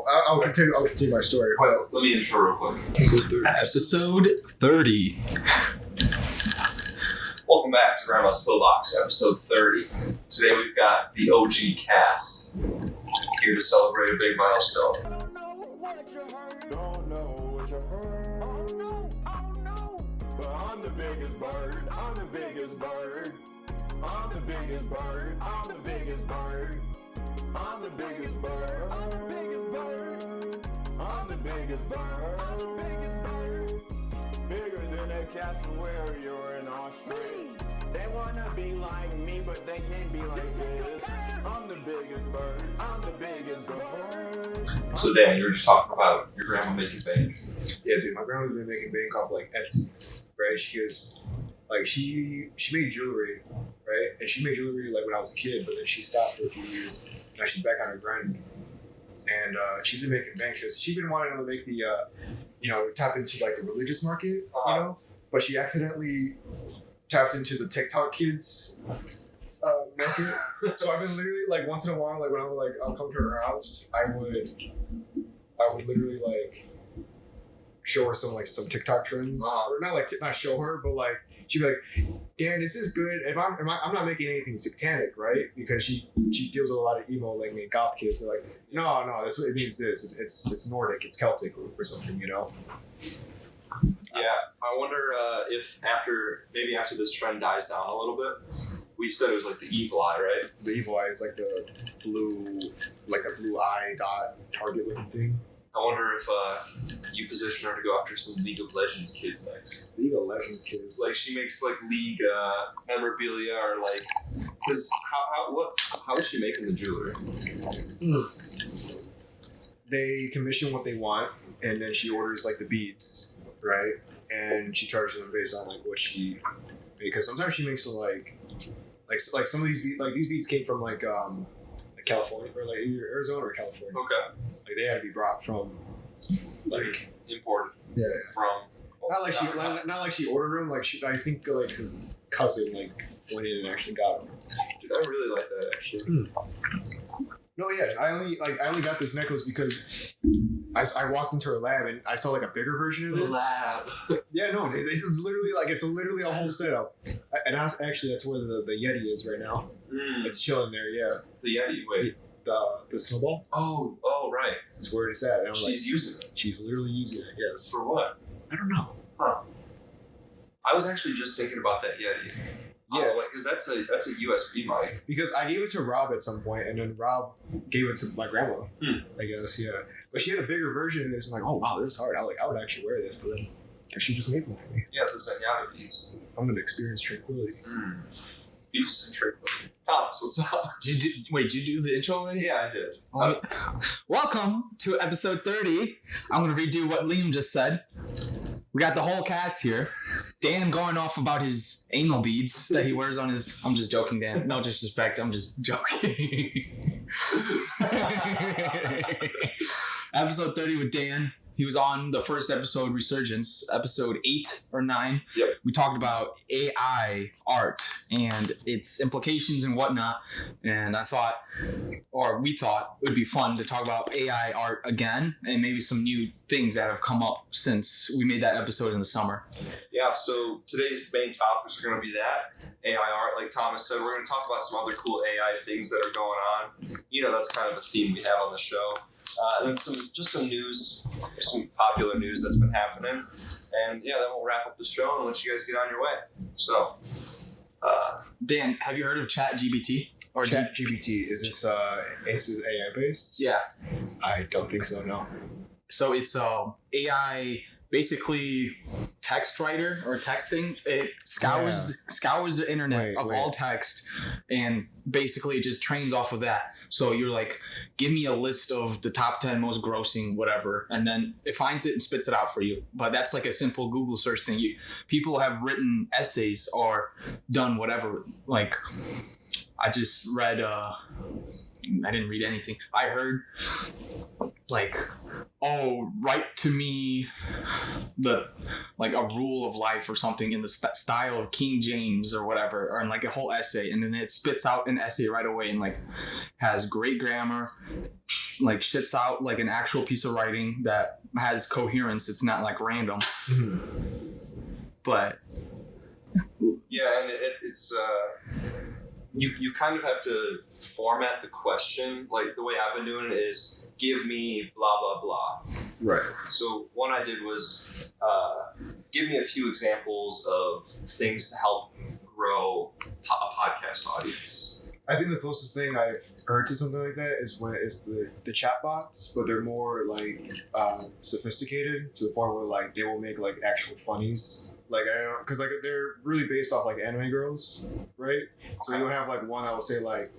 I'll continue my story. Wait, let me intro real quick. Episode 30. Welcome back to Grandma's Pillbox, episode 30. Today we've got the OG cast here to celebrate a big milestone. Don't know what you heard. Oh no. But I'm the biggest bird. I'm the biggest bird. I'm the biggest bird. I'm the biggest bird. I'm the biggest bird. I'm the biggest bird. I'm the biggest bird. I'm the biggest bird. Bigger than a castle you're in Australia. They wanna be like me, but they can't be like this. I'm the biggest bird. I'm the biggest bird. So Dan, you were just talking about your grandma making bank. Yeah, dude, my grandma's been making bank off like Etsy, right? She made jewelry, right? And she made jewelry like when I was a kid, but then she stopped for a few years. Now she's back on her grind, and she's been making bank because she's been wanting to make the, tap into like the religious market, but she accidentally tapped into the TikTok kids market. So I've been literally like once in a while, like when I'll come to her house, I would literally like show her some TikTok trends, or not show her, but like she'd be like, "Dan, this is good." And I'm not making anything satanic, right? Because she deals with a lot of emo like goth kids. They're like, no, that's what it means. It's Nordic, it's Celtic or something, Yeah, I wonder if after this trend dies down a little bit. We said it was like the evil eye, right? The evil eye is like the blue eye dot target looking thing. I wonder if you position her to go after some League of Legends kids next. League of Legends kids. Like she makes like League memorabilia or like, because how is she making the jewelry? They commission what they want, and then she orders like the beads, right? And she charges them based on like what she, because sometimes she makes like some of these beads, like these beads came from like California or like either Arizona or California. Okay. Like they had to be brought from like imported. Yeah. From. Not like she ordered them. Like I think like her cousin like went in and actually got them. Dude, I really like that actually. No, yeah, I only got this necklace because I walked into her lab and I saw like a bigger version of this. Lab. Yeah, no, this is literally like it's literally a whole setup, and that's where the Yeti is right now. It's chilling there. Yeah. The Yeti. Wait. The snowball. Oh, right. That's where it's at. And she's using it. She's literally using it. Yes. For what? I don't know. Huh. I was actually just thinking about that Yeti. Yeah, because that's a USB mic. Because I gave it to Rob at some point, and then Rob gave it to my grandma. I guess, yeah. But she had a bigger version of this. I'm like, oh wow, this is hard. I would actually wear this, but then she just made one for me. Yeah, the Zenyatta beads. I'm gonna experience tranquility. Peace and tranquility. Thomas, what's up? Did you do the intro already? Yeah, I did. Welcome to episode 30. I'm gonna redo what Liam just said. We got the whole cast here. Dan going off about his anal beads that he wears on his... I'm just joking, Dan. No disrespect. I'm just joking. Episode 30 with Dan. He was on the first episode, Resurgence, episode 8 or 9. Yep. We talked about AI art and its implications and whatnot. And we thought it would be fun to talk about AI art again and maybe some new things that have come up since we made that episode in the summer. Yeah, so today's main topics are going to be that, AI art. Like Thomas said, we're going to talk about some other cool AI things that are going on. That's kind of a theme we have on the show. And then some news, some popular news that's been happening. And yeah, then we'll wrap up the show and let you guys get on your way. So, Dan, have you heard of ChatGPT? Or ChatGPT, is this AI based? Yeah. I don't think so, no. So it's AI, basically text writer or texting. It scours the internet of all text, and basically it just trains off of that. So you're like, give me a list of the top 10 most grossing whatever, and then it finds it and spits it out for you. But that's like a simple Google search thing. People have written essays or done whatever. Like I just read I didn't read anything. I heard like write to me like a rule of life or something in the style of King James or whatever, or in like a whole essay, and then it spits out an essay right away and like has great grammar, like shits out like an actual piece of writing that has coherence. It's not like random. But yeah, and it's you kind of have to format the question. Like the way I've been doing it is give me blah blah blah. Right. So one I did was give me a few examples of things to help grow a podcast audience. I think the closest thing I've heard to something like that is when it's the chat bots, but they're more like sophisticated to the point where like they will make like actual funnies. Like I don't, because like they're really based off like anime girls, right? So you'll have like one that will say like,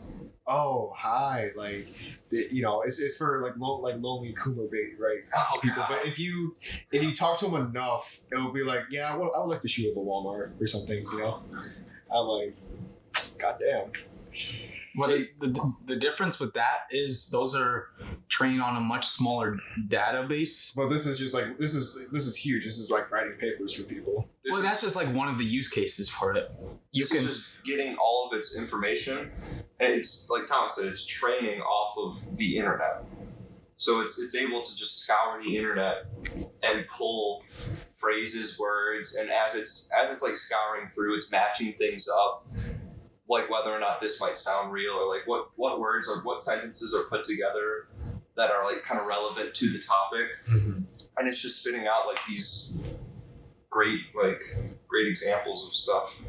"Oh, hi," like you know, it's for like lonely Kuma bait, right? Oh, people. God. But if you talk to them enough, it will be like, "Yeah, I would like to shoot up a Walmart or something," you know. I'm like, God damn. Well, the difference with that is those are trained on a much smaller database. Well, this is just like this is huge. This is like writing papers for people. Well, that's just like one of the use cases for it. This is just getting all of its information, and it's like Thomas said, it's training off of the internet. So it's able to just scour the internet and pull phrases, words, and as it's like scouring through, it's matching things up, like whether or not this might sound real, or like what words or what sentences are put together that are like kind of relevant to the topic, and it's just spitting out like these great examples of stuff.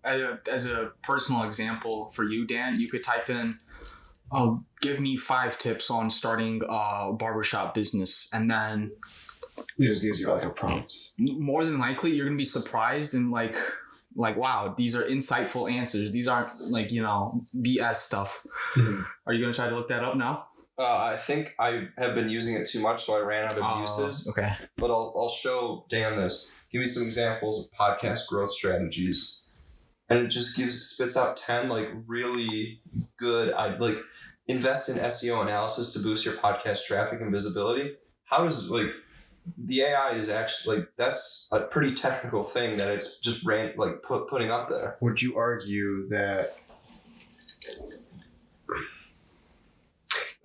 As a personal example for you, Dan, you could type in, "Oh, give me 5 tips on starting a barbershop business," and then it just gives you like a prompt. More than likely, you're gonna be surprised and like, wow, these are insightful answers. These aren't like, you know, BS stuff. Are you gonna try to look that up now? I think I have been using it too much, so I ran out of uses. Okay. But I'll show Dan this. Give me some examples of podcast growth strategies, and it just spits out 10 like really good. Like invest in SEO analysis to boost your podcast traffic and visibility. How does like the AI is actually like that's a pretty technical thing that it's just putting up there. Would you argue that?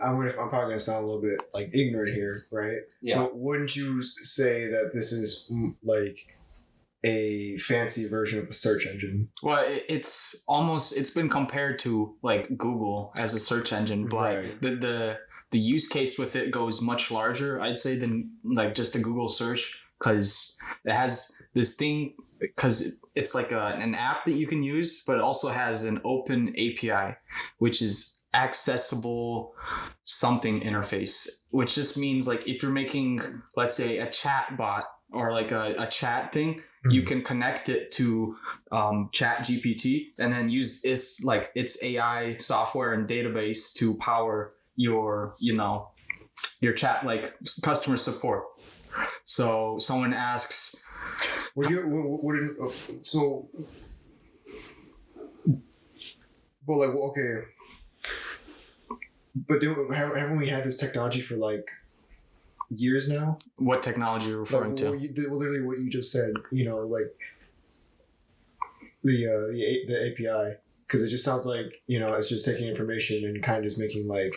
I'm probably gonna sound a little bit like ignorant here, right? Yeah. But wouldn't you say that this is like a fancy version of a search engine? Well, it's been compared to like Google as a search engine, but Right. the use case with it goes much larger, I'd say, than like just a Google search, because it has this thing, because it's like an app that you can use, but it also has an open API, which is accessible something interface, which just means like if you're making, let's say, a chat bot or like a chat thing, you can connect it to ChatGPT and then use its AI software and database to power your chat, like customer support. So someone asks, But like, okay, but haven't we had this technology for like years now? what technology you're referring to? Literally what you just said, you know, like the API, because it just sounds like, you know, it's just taking information and kind of just making like,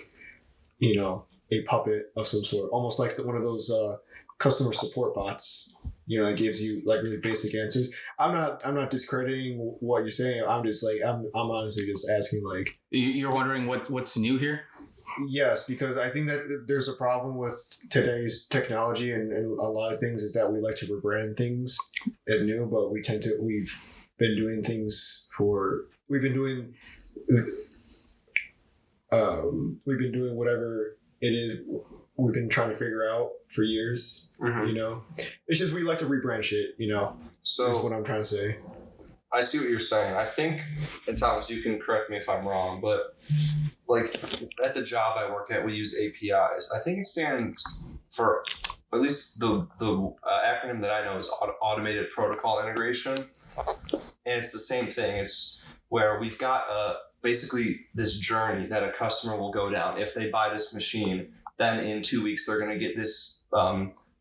you know, a puppet of some sort, almost like one of those customer support bots, you know, that gives you like really basic answers. I'm not discrediting what you're saying. I'm just like, I'm honestly just asking, like, You're wondering what's new here? yes, because I think that there's a problem with today's technology and a lot of things is that we like to rebrand things as new, but we've been doing whatever it is we've been trying to figure out for years. You know, it's just we like to rebrand shit, you know. So is what I'm trying to say. I see what you're saying. I think, and Thomas, you can correct me if I'm wrong, but like at the job I work at, we use APIs. I think it stands for, at least the acronym that I know is Automated Protocol Integration. And it's the same thing. It's where we've got basically this journey that a customer will go down. If they buy this machine, then in 2 weeks they're going to get this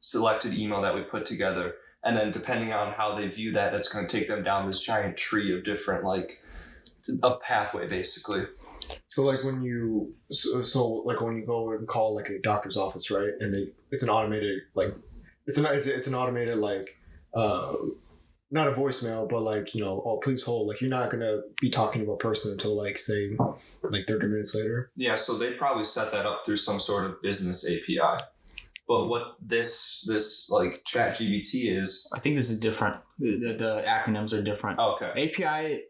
selected email that we put together. And then depending on how they view that, that's going to take them down this giant tree of different, like, a pathway, basically. So like when you like when you go and call like a doctor's office, right? And it's an automated like it's an automated like not a voicemail, but like, you know, oh, please hold. Like, you're not gonna be talking to a person until like say like 30 minutes later. Yeah, so they probably set that up through some sort of business API. But what this like ChatGPT is, I think this is different. The acronyms are different. Okay. API,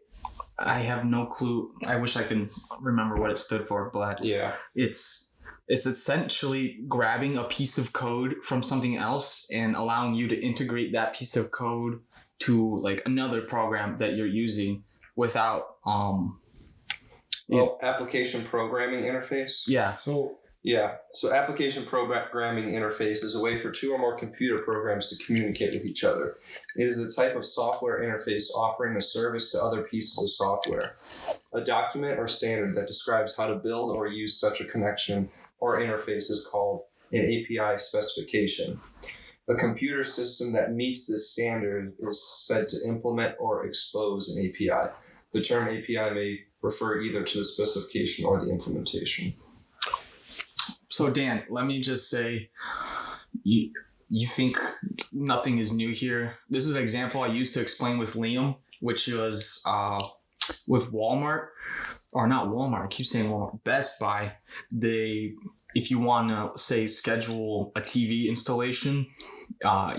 I have no clue. I wish I could remember what it stood for, but yeah, it's essentially grabbing a piece of code from something else and allowing you to integrate that piece of code to like another program that you're using without application programming interface. Yeah. So application programming interface is a way for two or more computer programs to communicate with each other. It is a type of software interface offering a service to other pieces of software. A document or standard that describes how to build or use such a connection or interface is called an API specification. A computer system that meets this standard is said to implement or expose an API. The term API may refer either to the specification or the implementation. So Dan, let me just say, you think nothing is new here. This is an example I used to explain with Liam, which was with Walmart, or not Walmart, I keep saying Walmart, Best Buy. If you want to say schedule a TV installation,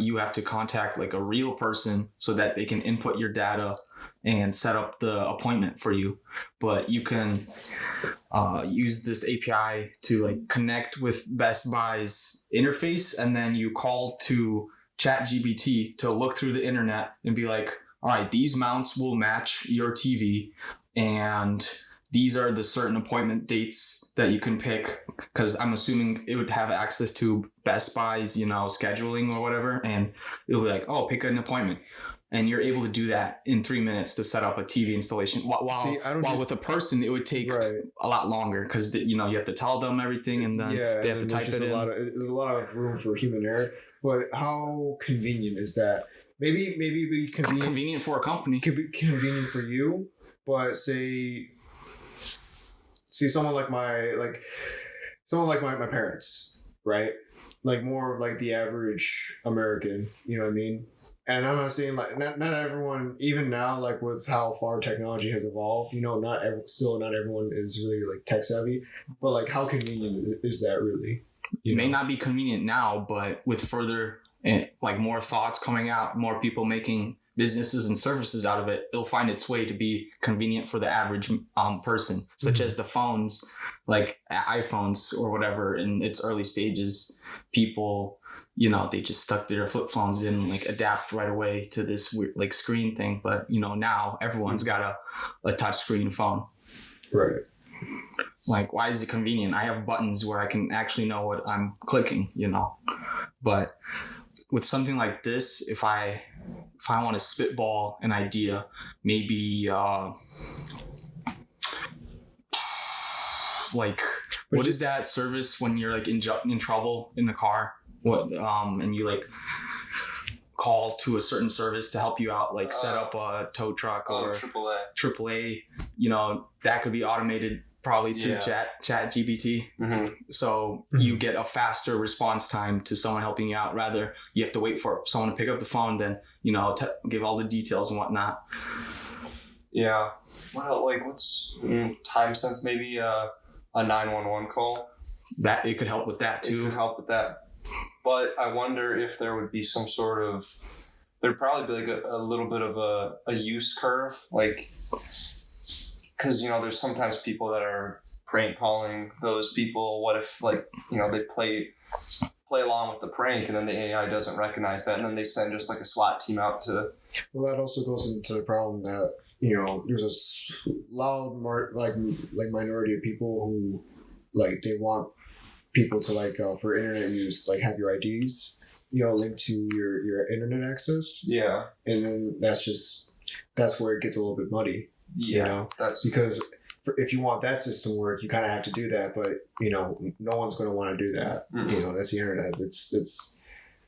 you have to contact like a real person so that they can input your data and set up the appointment for you. But you can use this API to like connect with Best Buy's interface, and then you call to ChatGPT to look through the internet and be like, all right, these mounts will match your TV, and these are the certain appointment dates that you can pick, because I'm assuming it would have access to Best Buy's, you know, scheduling or whatever, and it'll be like, oh, pick an appointment. And you're able to do that in 3 minutes to set up a TV installation. While with a person, it would take a lot longer because you have to tell them everything, and then they have to type it in. There's a lot of room for human error. But how convenient is that? Maybe be convenient for a company. Could be convenient for you, but say someone like my parents, right? Like more of like the average American, you know what I mean? And I'm not saying like not everyone, even now, like with how far technology has evolved, you know, not everyone is really like tech savvy, but like how convenient is that really? It may not be convenient now, but with further like more thoughts coming out, more people making businesses and services out of it, it'll find its way to be convenient for the average person, such as the phones, like iPhones or whatever. In its early stages, people, they just stuck to their flip phones, didn't like adapt right away to this weird like screen thing. But now everyone's got a touch screen phone. Right. Like, why is it convenient? I have buttons where I can actually know what I'm clicking, But with something like this, if I want to spitball an idea, maybe like, what is that service when you're like in trouble in the car? What and you like call to a certain service to help you out, like set up a tow truck or AAA. That could be automated probably through ChatGPT. Mm-hmm. So you get a faster response time to someone helping you out. Rather, you have to wait for someone to pick up the phone, then give all the details and whatnot. Yeah. Well, like what's time sense? Maybe a 911 call. That it could help with that too. It could help with that. But I wonder if there would be some sort of, there'd probably be like a little bit of a use curve, like, because there's sometimes people that are prank calling those people. What if they play along with the prank, and then the AI doesn't recognize that, and then they send just like a SWAT team out to. Well, that also goes into the problem that there's a loud minority of people who they want people to for internet use have your IDs linked to your internet access. Yeah, and then that's where it gets a little bit muddy. Yeah, that's because if you want that system to work, you kind of have to do that. But no one's going to want to do that. Mm-hmm. That's the internet. It's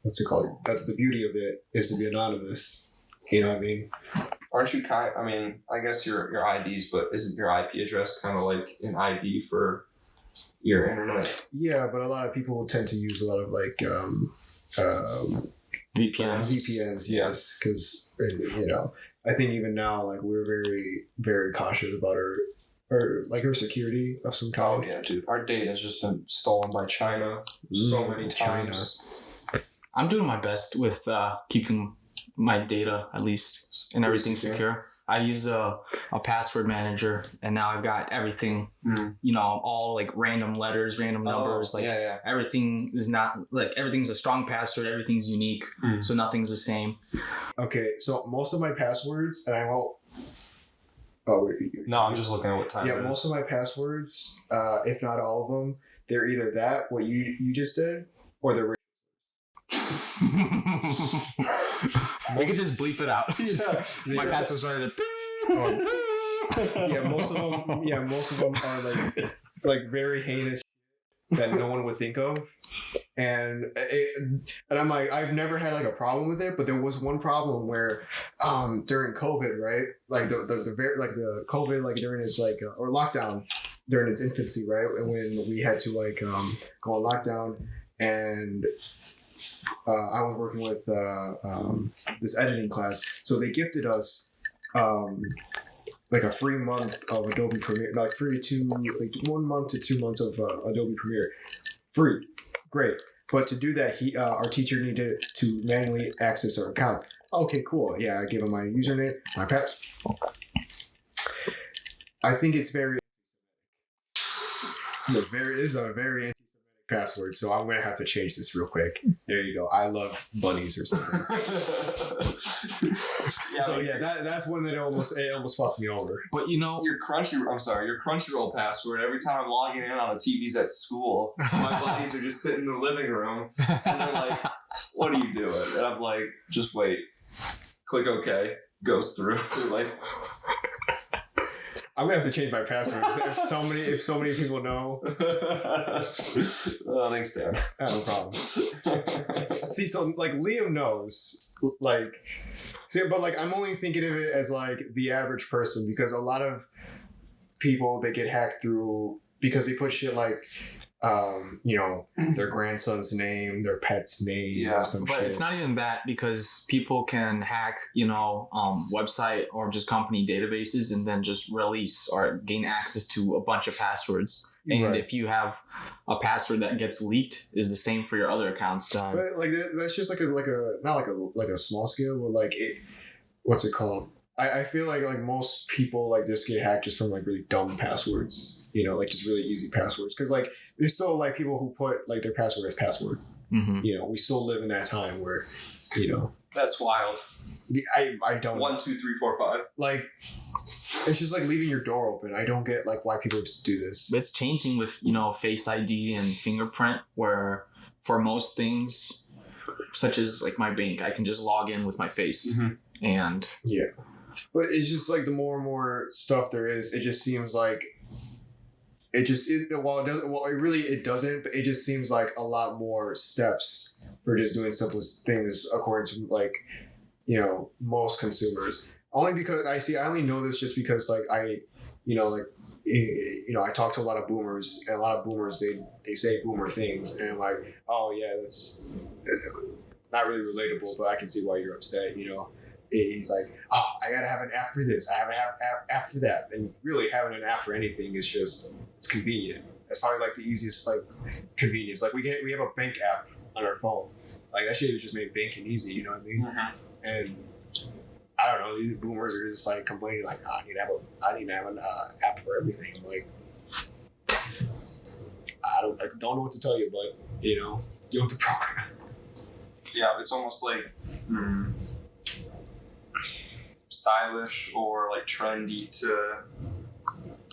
what's it called? That's the beauty of it, is to be anonymous. You know what I mean? Aren't you I guess your IDs, but isn't your IP address kind of like an ID for your internet? Yeah, but a lot of people tend to use a lot of like VPNs, yes, because I think even now, like, we're very, very cautious about our security of some kind. Oh yeah, dude, our data has just been stolen by China so many times. I'm doing my best with keeping my data, at least, and everything secure. I use a password manager, and now I've got everything, all like random letters, random numbers, everything is not like, everything's a strong password, everything's unique, so nothing's the same. Okay, so most of my passwords, and I won't. No, I'm just looking at what time. Yeah, most of my passwords, if not all of them, they're either that what you just did, or they're. We could just bleep it out. My passwords are most of them are like very heinous that no one would think of, and I'm like, I've never had like a problem with it, but there was one problem where during COVID, right, like the COVID, like during its like or lockdown during its infancy, right, and when we had to like go on lockdown, and I was working with this editing class, so they gifted us like a free month of Adobe Premiere, like 1 month to 2 months of Adobe Premiere, free, great. But to do that, our teacher needed to manually access our accounts. Okay, cool. Yeah, I gave him my username, my password. I think it's a very anti-Semitic password, so I'm gonna have to change this real quick. There you go. I love bunnies or something. That's one that almost fucked me over. But your Crunchyroll password. Every time I'm logging in on the TVs at school, my buddies are just sitting in the living room, and they're like, "What are you doing?" And I'm like, "Just wait." Click OK. Goes through. They're like. I'm gonna have to change my password if so many people know. Thanks, Dan. No problem. See, so like Liam knows, like, but like I'm only thinking of it as like the average person, because a lot of people, they get hacked through because they put shit like their grandson's name, their pet's name, or some shit. But it's not even that, because people can hack, website or just company databases and then just release or gain access to a bunch of passwords. And right. If you have a password that gets leaked, is the same for your other accounts done. But like that's just like a small scale, but like what's it called? I feel like most people like just get hacked just from like really dumb passwords, like just really easy passwords. Because like there's still like people who put like their password as password. Mm-hmm. We still live in that time where, That's wild. I don't. 1, 2, 3, 4, 5. Like, it's just like leaving your door open. I don't get like why people just do this. It's changing with Face ID and fingerprint, where for most things, such as like my bank, I can just log in with my face, and yeah. But it's just like the more and more stuff there is, it just seems like it doesn't, but it just seems like a lot more steps for just doing simple things according to like, most consumers. Only because I only know this just because like I talk to a lot of boomers, and a lot of boomers, they say boomer things, and I'm like, oh yeah, that's not really relatable, but I can see why you're upset, He's like, oh, I gotta have an app for this. I have an app for that. And really, having an app for anything is it's convenient. That's probably like the easiest like convenience. Like we have a bank app on our phone. Like that shit just made banking easy. You know what I mean? Mm-hmm. And I don't know. These boomers are just like complaining, like, oh, I need to have an app for everything. Like, I don't know what to tell you, but you have to program. Yeah, it's almost like. Stylish or like trendy to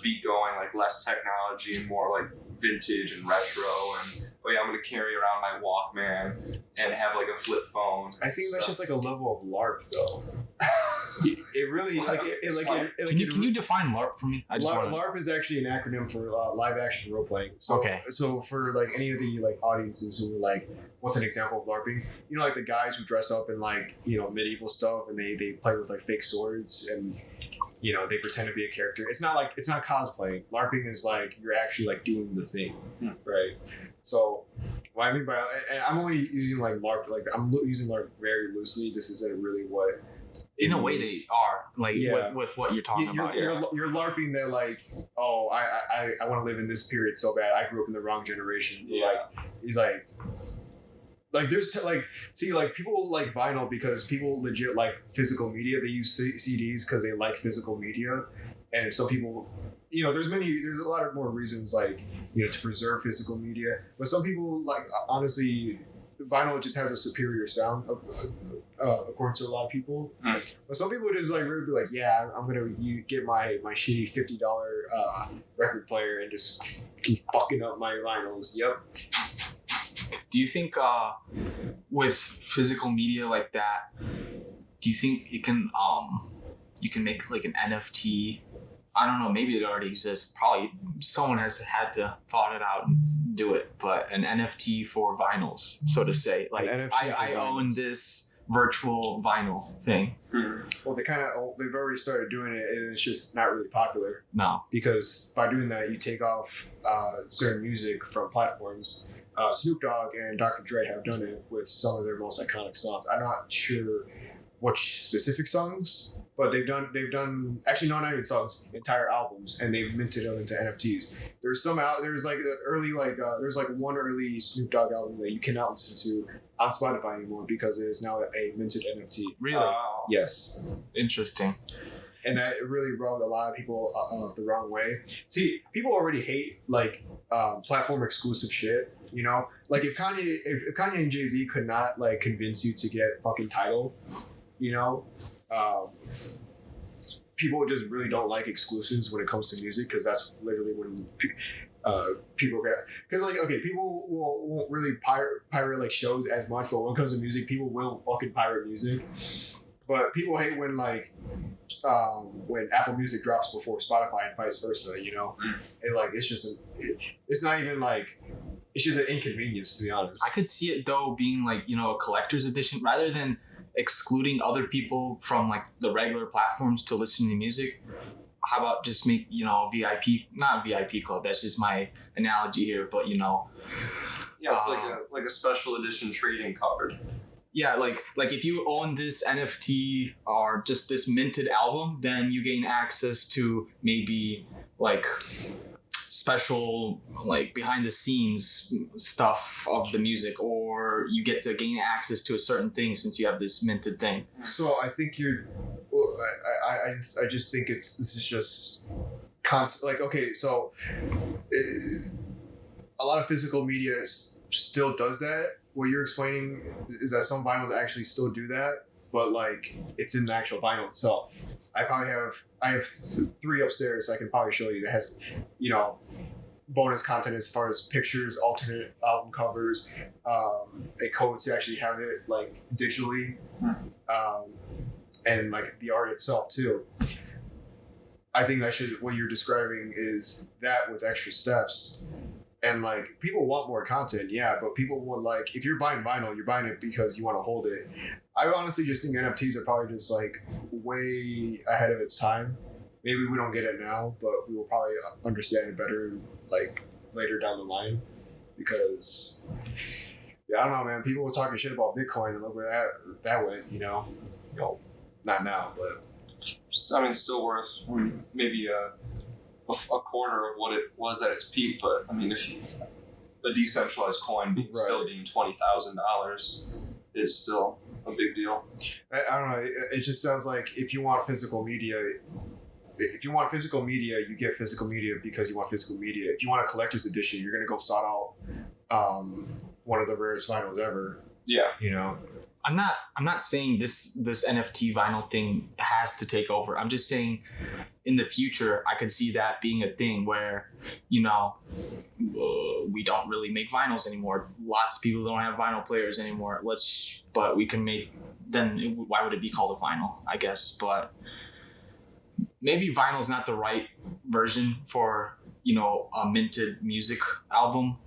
be going like less technology and more like vintage and retro, and I'm gonna carry around my Walkman and have like a flip phone. I think that's just like a level of LARP though. it really Can you define LARP for me? LARP is actually an acronym for live action role playing. So, okay. So for like any of the like audiences who are like, what's an example of LARPing? You know, like the guys who dress up in like, you know, medieval stuff and they play with like fake swords and, you know, they pretend to be a character. It's not cosplaying. LARPing is like you're actually like doing the thing, right? So what I mean by, and I'm only using like LARP, like I'm using LARP very loosely. This isn't really what. In a way, they are like with what you're talking about. You're LARPing that like, oh, I want to live in this period so bad. I grew up in the wrong generation. Yeah. Like he's like there's like people like vinyl because people legit like physical media. They use CDs because they like physical media, and some people, you know, there's a lot of more reasons like, you know, to preserve physical media. But some people like honestly, vinyl just has a superior sound according to a lot of people. But some people just like really be like, yeah, I'm gonna get my shitty $50 record player and just keep fucking up my vinyls. Yep. Do you think with physical media like that, do you think you can make like an NFT? I don't know, maybe it already exists. Probably someone has had to thought it out and do it, but an NFT for vinyls, so to say. Like I own this virtual vinyl thing. Well, they've already started doing it, and it's just not really popular. No, because by doing that, you take off certain music from platforms. Snoop Dogg and Dr. Dre have done it with some of their most iconic songs. I'm not sure which specific songs, but they've done actually not even songs, entire albums, and they've minted them into NFTs. There's one early Snoop Dogg album that you cannot listen to on Spotify anymore because it is now a minted NFT. Really? Yes. Interesting. And that really rubbed a lot of people the wrong way. See, people already hate like platform exclusive shit. You know, like if Kanye and Jay-Z could not like convince you to get fucking Tidal, you know, people just really don't like exclusives when it comes to music because that's literally when people get, because like, okay, people won't really pirate like shows as much, but when it comes to music, people will fucking pirate music. But people hate when like when Apple Music drops before Spotify and vice versa, you know, and like it's not even like. It's just an inconvenience, to be honest. I could see it though being like, you know, a collector's edition rather than excluding other people from like the regular platforms to listen to music. How about just make, you know, not VIP club. That's just my analogy here, but you know. Yeah, it's like a special edition trading card. Yeah, like if you own this NFT or just this minted album, then you gain access to maybe like special like behind the scenes stuff of the music, or you get to gain access to a certain thing since you have this minted thing. So I think I just think this is just like, okay, so a lot of physical media still does that. What you're explaining is that some vinyls actually still do that, but like it's in the actual vinyl itself. I have 3 upstairs I can probably show you that has, you know, bonus content as far as pictures, alternate album covers, a code to actually have it like digitally, and like the art itself too. I think what you're describing is that with extra steps. And like people want more content, yeah, but people want, like, if you're buying vinyl, you're buying it because you want to hold it. I honestly just think NFTs are probably just like way ahead of its time. Maybe we don't get it now, but we will probably understand it better like later down the line. Because I don't know, man. People were talking shit about Bitcoin and look where that went. You know, not now, but I mean, it's still worth maybe a quarter of what it was at its peak, but I mean, if a decentralized coin still being $20,000 is still a big deal. I don't know. It just sounds like if you want physical media, you get physical media because you want physical media. If you want a collector's edition, you're gonna go sought out one of the rarest vinyls ever. Yeah, you know. I'm not saying this NFT vinyl thing has to take over. I'm just saying in the future, I could see that being a thing where, we don't really make vinyls anymore. Lots of people don't have vinyl players anymore. But we can make, then why would it be called a vinyl, I guess? But maybe vinyl's not the right version for, a minted music album,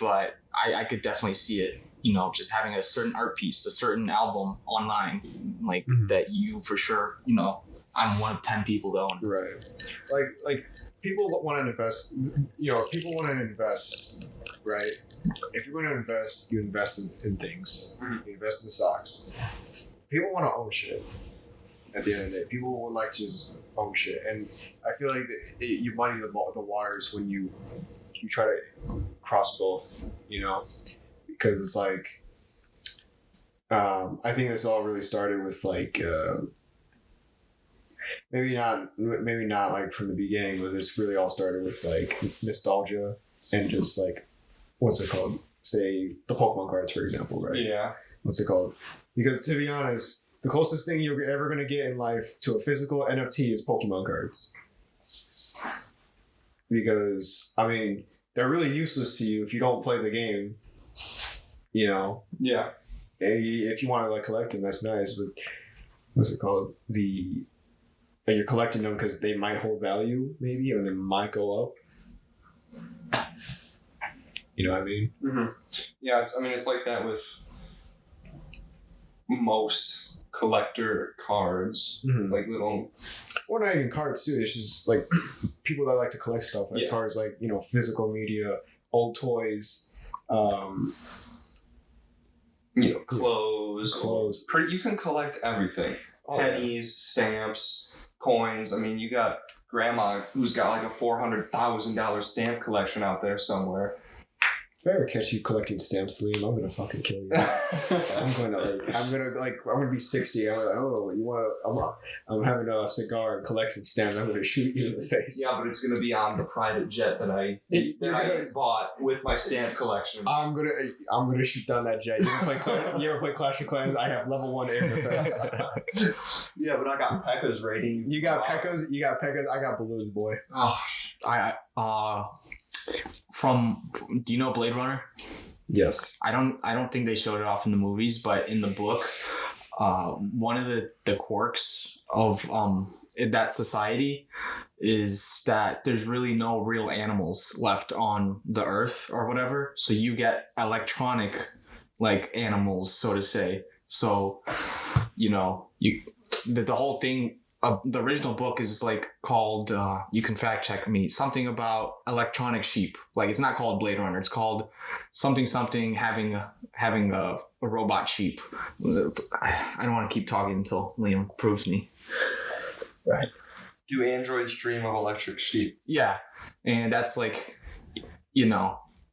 but I could definitely see it, just having a certain art piece, a certain album online, like that you for sure, I'm one of 10 people that own. Right. Like people want to invest, people want to invest, right? If you're going to invest, you invest in things. You invest in stocks. People want to own shit at the end of the day. People would like to just own shit. And I feel like you muddy the waters when you try to cross both, because it's like, I think this all really started with like, maybe not like from the beginning, but this really all started with like nostalgia and just like, what's it called? Say the Pokemon cards, for example, right? Yeah. What's it called? Because to be honest, the closest thing you're ever going to get in life to a physical NFT is Pokemon cards. Because, I mean, they're really useless to you if you don't play the game, Yeah. And if you want to, like, collect them, that's nice, but what's it called? Like, you're collecting them because they might hold value, maybe, or they might go up. You know what I mean? Mm-hmm. Yeah, it's like that with most collector cards, like little, or not even cards too. It's just like people that like to collect stuff as far as like physical media, old toys, clothes. You can collect everything. Pennies, stamps, coins. I mean, you got grandma who's got like a $400,000 stamp collection out there somewhere. If I ever catch you collecting stamps, Liam, I'm gonna fucking kill you. I'm gonna be 60. I'm like, I'm having a cigar and collecting stamps. I'm gonna shoot you in the face. Yeah, but it's gonna be on the private jet that I bought with my stamp collection. I'm gonna shoot down that jet. You ever play Clash of Clans? I have level 1 air defense. Yeah, but I got P.E.K.K.A.'s rating. You got P.E.K.K.A.'s. I got balloons, boy. Do you know Bladerunner? Yes. I don't think they showed it off in the movies, but in the book, one of the quirks of that society is that there's really no real animals left on the earth or whatever. So you get electronic like animals, so to say. So, the whole thing. The original book is like called, you can fact check me, something about electronic sheep. Like it's not called Bladerunner. It's called something having a robot sheep. I don't want to keep talking until Liam proves me. Right. Do androids dream of electric sheep? Yeah. And that's like,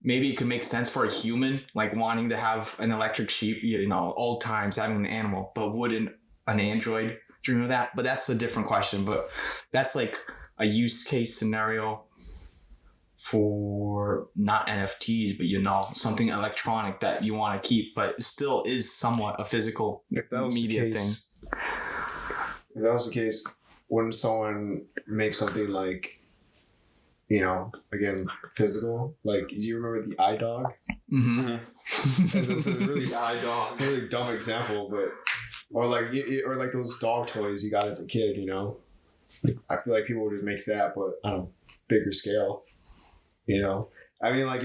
maybe it could make sense for a human, like wanting to have an electric sheep, old times having an animal, but would an android dream of that? But that's a different question. But that's like a use case scenario for not NFTs, but something electronic that you want to keep, but it still is somewhat a physical media thing. If that was the case, wouldn't someone make something like, again, physical? Like, do you remember the iDog? Mm-hmm. It's a really iDog. It's a really dumb example, but or like those dog toys you got as a kid. Like, I feel like people would just make that, but on a bigger scale. I mean, I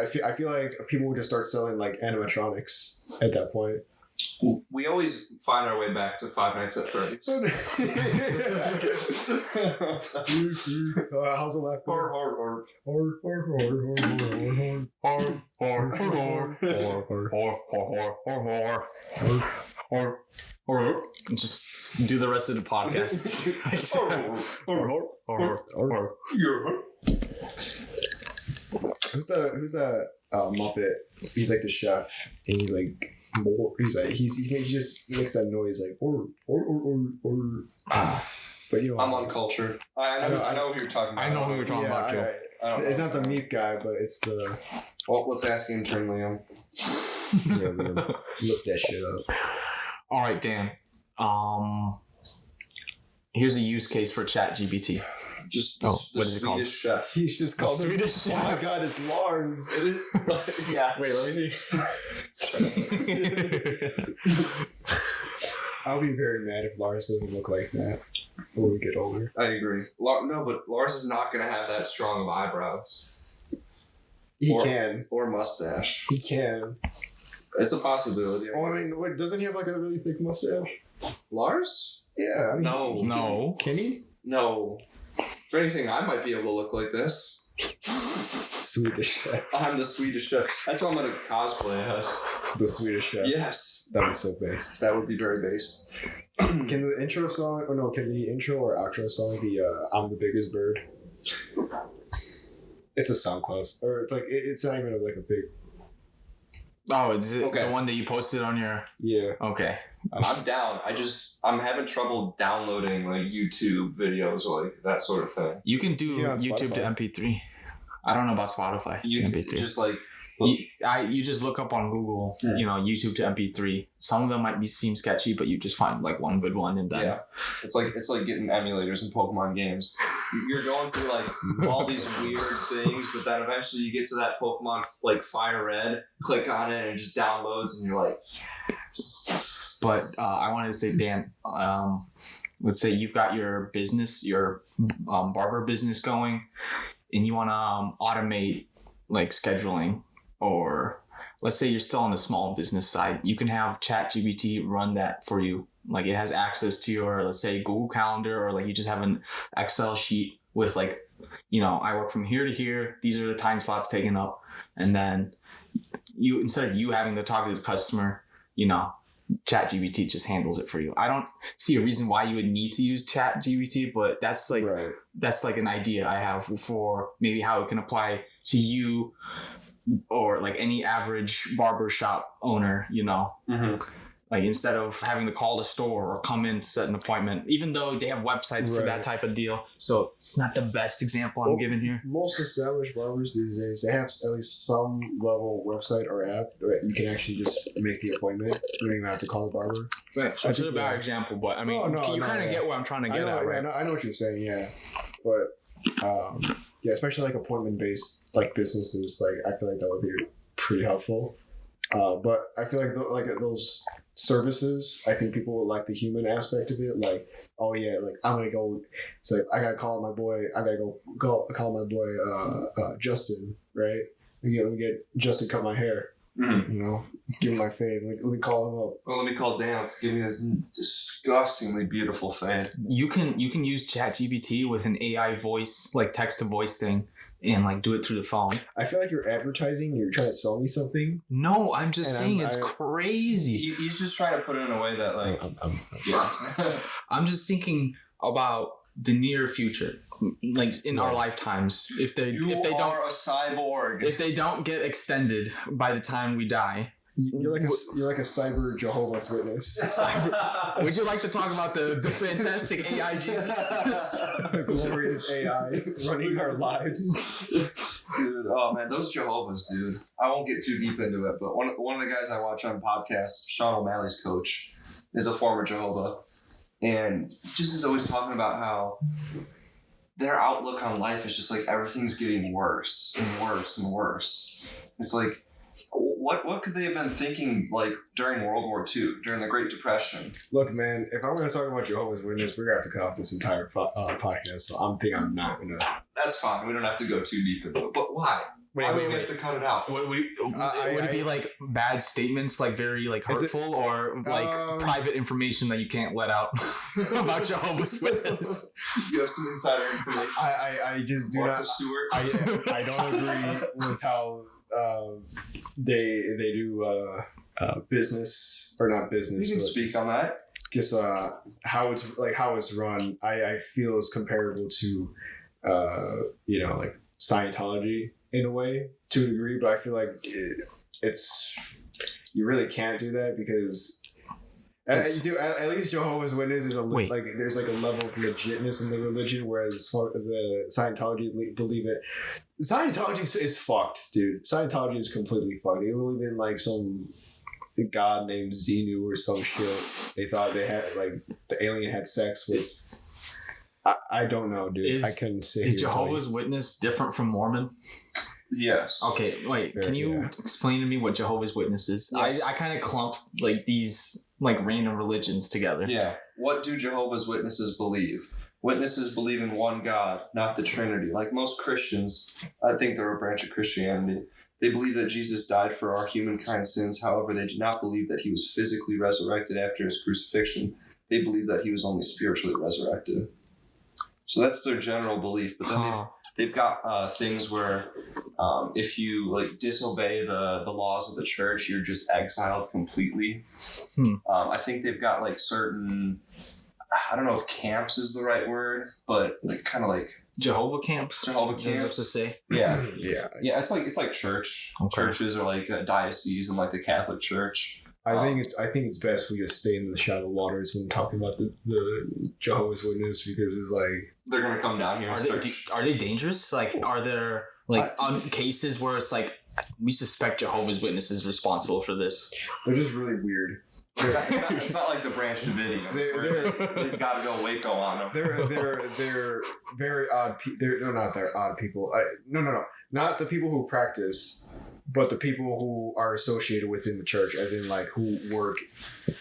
feel like people would just start selling like animatronics at that point. We always find our way back to Five Nights at Freddy's. How's the laugh? Just do the rest of the podcast. Who's that Muppet? He's like the chef, and he just makes that noise like or. But I'm uncultured. I know who you're talking about. I know who you're talking about, Joe. It's not the meat guy, but it's the. Well, let's ask him internally. Look that shit up. All right, Dan. Here's a use case for ChatGPT. Just what is it called? Swedish chef. He's just called The Swedish Oh my chef. god, it's Lars. Yeah. Wait, let me see. I'll be very mad if Lars doesn't look like that when we get older. I agree. No, but Lars is not going to have that strong of eyebrows He Or- can. or mustache. He can. It's a possibility. Oh, I mean, wait, doesn't he have like a really thick mustache? Lars? Yeah. I mean, No. Can he? No. If anything, I might be able to look like this. Swedish chef. I'm the Swedish chef. That's what I'm going to cosplay as. The Swedish chef. Yes. That was so based. That would be very based. Can the intro song, or no, can the intro or outro song be I'm the Biggest Bird? It's a SoundCloud. Or it's like, it's not even like a big. Oh, is it Okay. the one that you posted on your... Yeah. Okay. I'm down. I'm having trouble downloading like YouTube videos or like that sort of thing. You can do You're on YouTube to Spotify. MP3. I don't know about Spotify You to MP3. just like You just look up on Google, YouTube to MP3. Some of them might seem sketchy, but you just find like one good one, and then yeah, it's like getting emulators in Pokemon games. You're going through like all these weird things, but then eventually you get to that Pokemon like Fire Red, click on it, and it just downloads, and you're like, yes. But I wanted to say, Dan, let's say you've got your business, your barber business going, and you want to automate like scheduling, or let's say you're still on the small business side, you can have ChatGPT run that for you. Like it has access to your, let's say, Google Calendar, or like you just have an Excel sheet with like, I work from here to here. These are the time slots taken up. And then you, instead of you having to talk to the customer, ChatGPT just handles it for you. I don't see a reason why you would need to use ChatGPT, but that's like Right. that's like an idea I have for maybe how it can apply to you or like any average barbershop owner, Mm-hmm. like instead of having to call the store or come in to set an appointment, even though they have websites for that Right. type of deal. So it's not the best example I'm Well, giving here. Most established barbers these days, they have at least some level website or app that you can actually just make the appointment. You don't even have to call the barber. Right. So I it's a think, bad yeah. example, but I mean, No, you kind of yeah. get where I'm trying to get at, right? I know what you're saying, yeah. But, yeah, especially like appointment-based like businesses, like I feel like that would be pretty helpful. But I feel like those services, I think people would like the human aspect of it. Like, oh yeah, like I'm gonna go. It's like I gotta call my boy. I gotta go call my boy Justin, right? Let me get Justin cut my hair. Mm-hmm. Give him my fade. Let me call him up. Well, let me call Dan. Let's give me this disgustingly beautiful fade. You can use ChatGPT with an AI voice, like text to voice thing, and like do it through the phone. I feel like you're advertising. You're trying to sell me something. No, I'm just And saying I'm- it's I- crazy. He's just trying to put it in a way that like yeah. I'm just thinking about the near future, like in our lifetimes. If they You if they are don't a cyborg. if they don't get extended by the time we die. You're like a cyber Jehovah's Witness. Would you like to talk about the fantastic AI Jesus? The glorious AI running our lives. Dude, oh man, those Jehovah's, dude. I won't get too deep into it, but one of the guys I watch on podcasts, Sean O'Malley's coach, is a former Jehovah, and just is always talking about how their outlook on life is just like everything's getting worse and worse and worse. It's like, what could they have been thinking like during World War II, during the Great Depression? Look, man, if I'm going to talk about Jehovah's Witness, we're going to have to cut off this entire podcast. So I'm not going to. That's fine. We don't have to go too deep into it. But why? Why would we have to cut it out? Would it be like bad statements, like very like hurtful, or like private information that you can't let out about Jehovah's Witness? You have some insider information. I just do Martha not. Stewart. I don't agree with how they do business, or not business. You can but speak on that. Just how it's run. I feel is comparable to like Scientology in a way, to a degree, but I feel like it's you really can't do that because at least Jehovah's Witness is like there's like a level of legitness in the religion, whereas the Scientology believe it. Scientology is fucked, dude. Scientology is completely fucked. They believe in like some god named Xenu or some shit. They thought they had like the alien had sex with I don't know, dude. I couldn't say. Is Jehovah's Witness different from Mormon? Yes. Okay, wait. Can you explain to me what Jehovah's Witness is? Yes. I kind of clumped like these like random religions together. Yeah. What do Jehovah's Witnesses believe? Witnesses believe in one God, not the Trinity. Like most Christians, I think they're a branch of Christianity. They believe that Jesus died for our humankind sins. However, they do not believe that he was physically resurrected after his crucifixion. They believe that he was only spiritually resurrected. So that's their general belief. But then they've got things where if you like disobey the laws of the church, you're just exiled completely. I think they've got like certain, I don't know if camps is the right word, but like kind of like Jehovah camps. Just to say. Yeah. Yeah. Yeah. It's like church. Okay. Churches are like a diocese and like the Catholic Church. I think it's best we just stay in the shallow waters when talking about the Jehovah's Witness, because it's like they're gonna come down here. Are they dangerous? Like, are there like cases where it's like we suspect Jehovah's Witnesses responsible for this? They're just really weird. It's not like the Branch Davidian. They've got to go Waco on them. They're very odd. They're odd people. No, not the people who practice, but the people who are associated within the church, as in like who work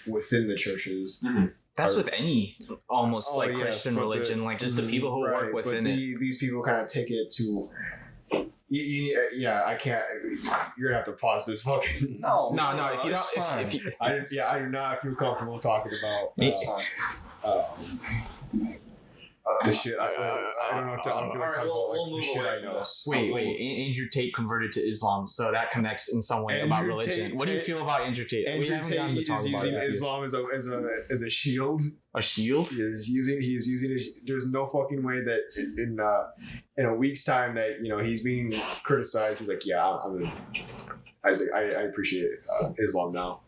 within the churches. Mm-hmm. That's with any almost Christian religion, like just the people who work within it. These people kind of take it to. I can't. You're gonna have to pause this fucking. No. If you don't, I do not feel comfortable talking about. The shit. I don't know. I don't feel like talking about the shit I know. Wait. Andrew Tate converted to Islam, so that connects in some way about religion. What do you feel about Andrew Tate? Andrew Tate is using Islam as a shield. A shield? He is using it. There's no fucking way that in a week's time that he's being criticized. He's like, I appreciate Islam now.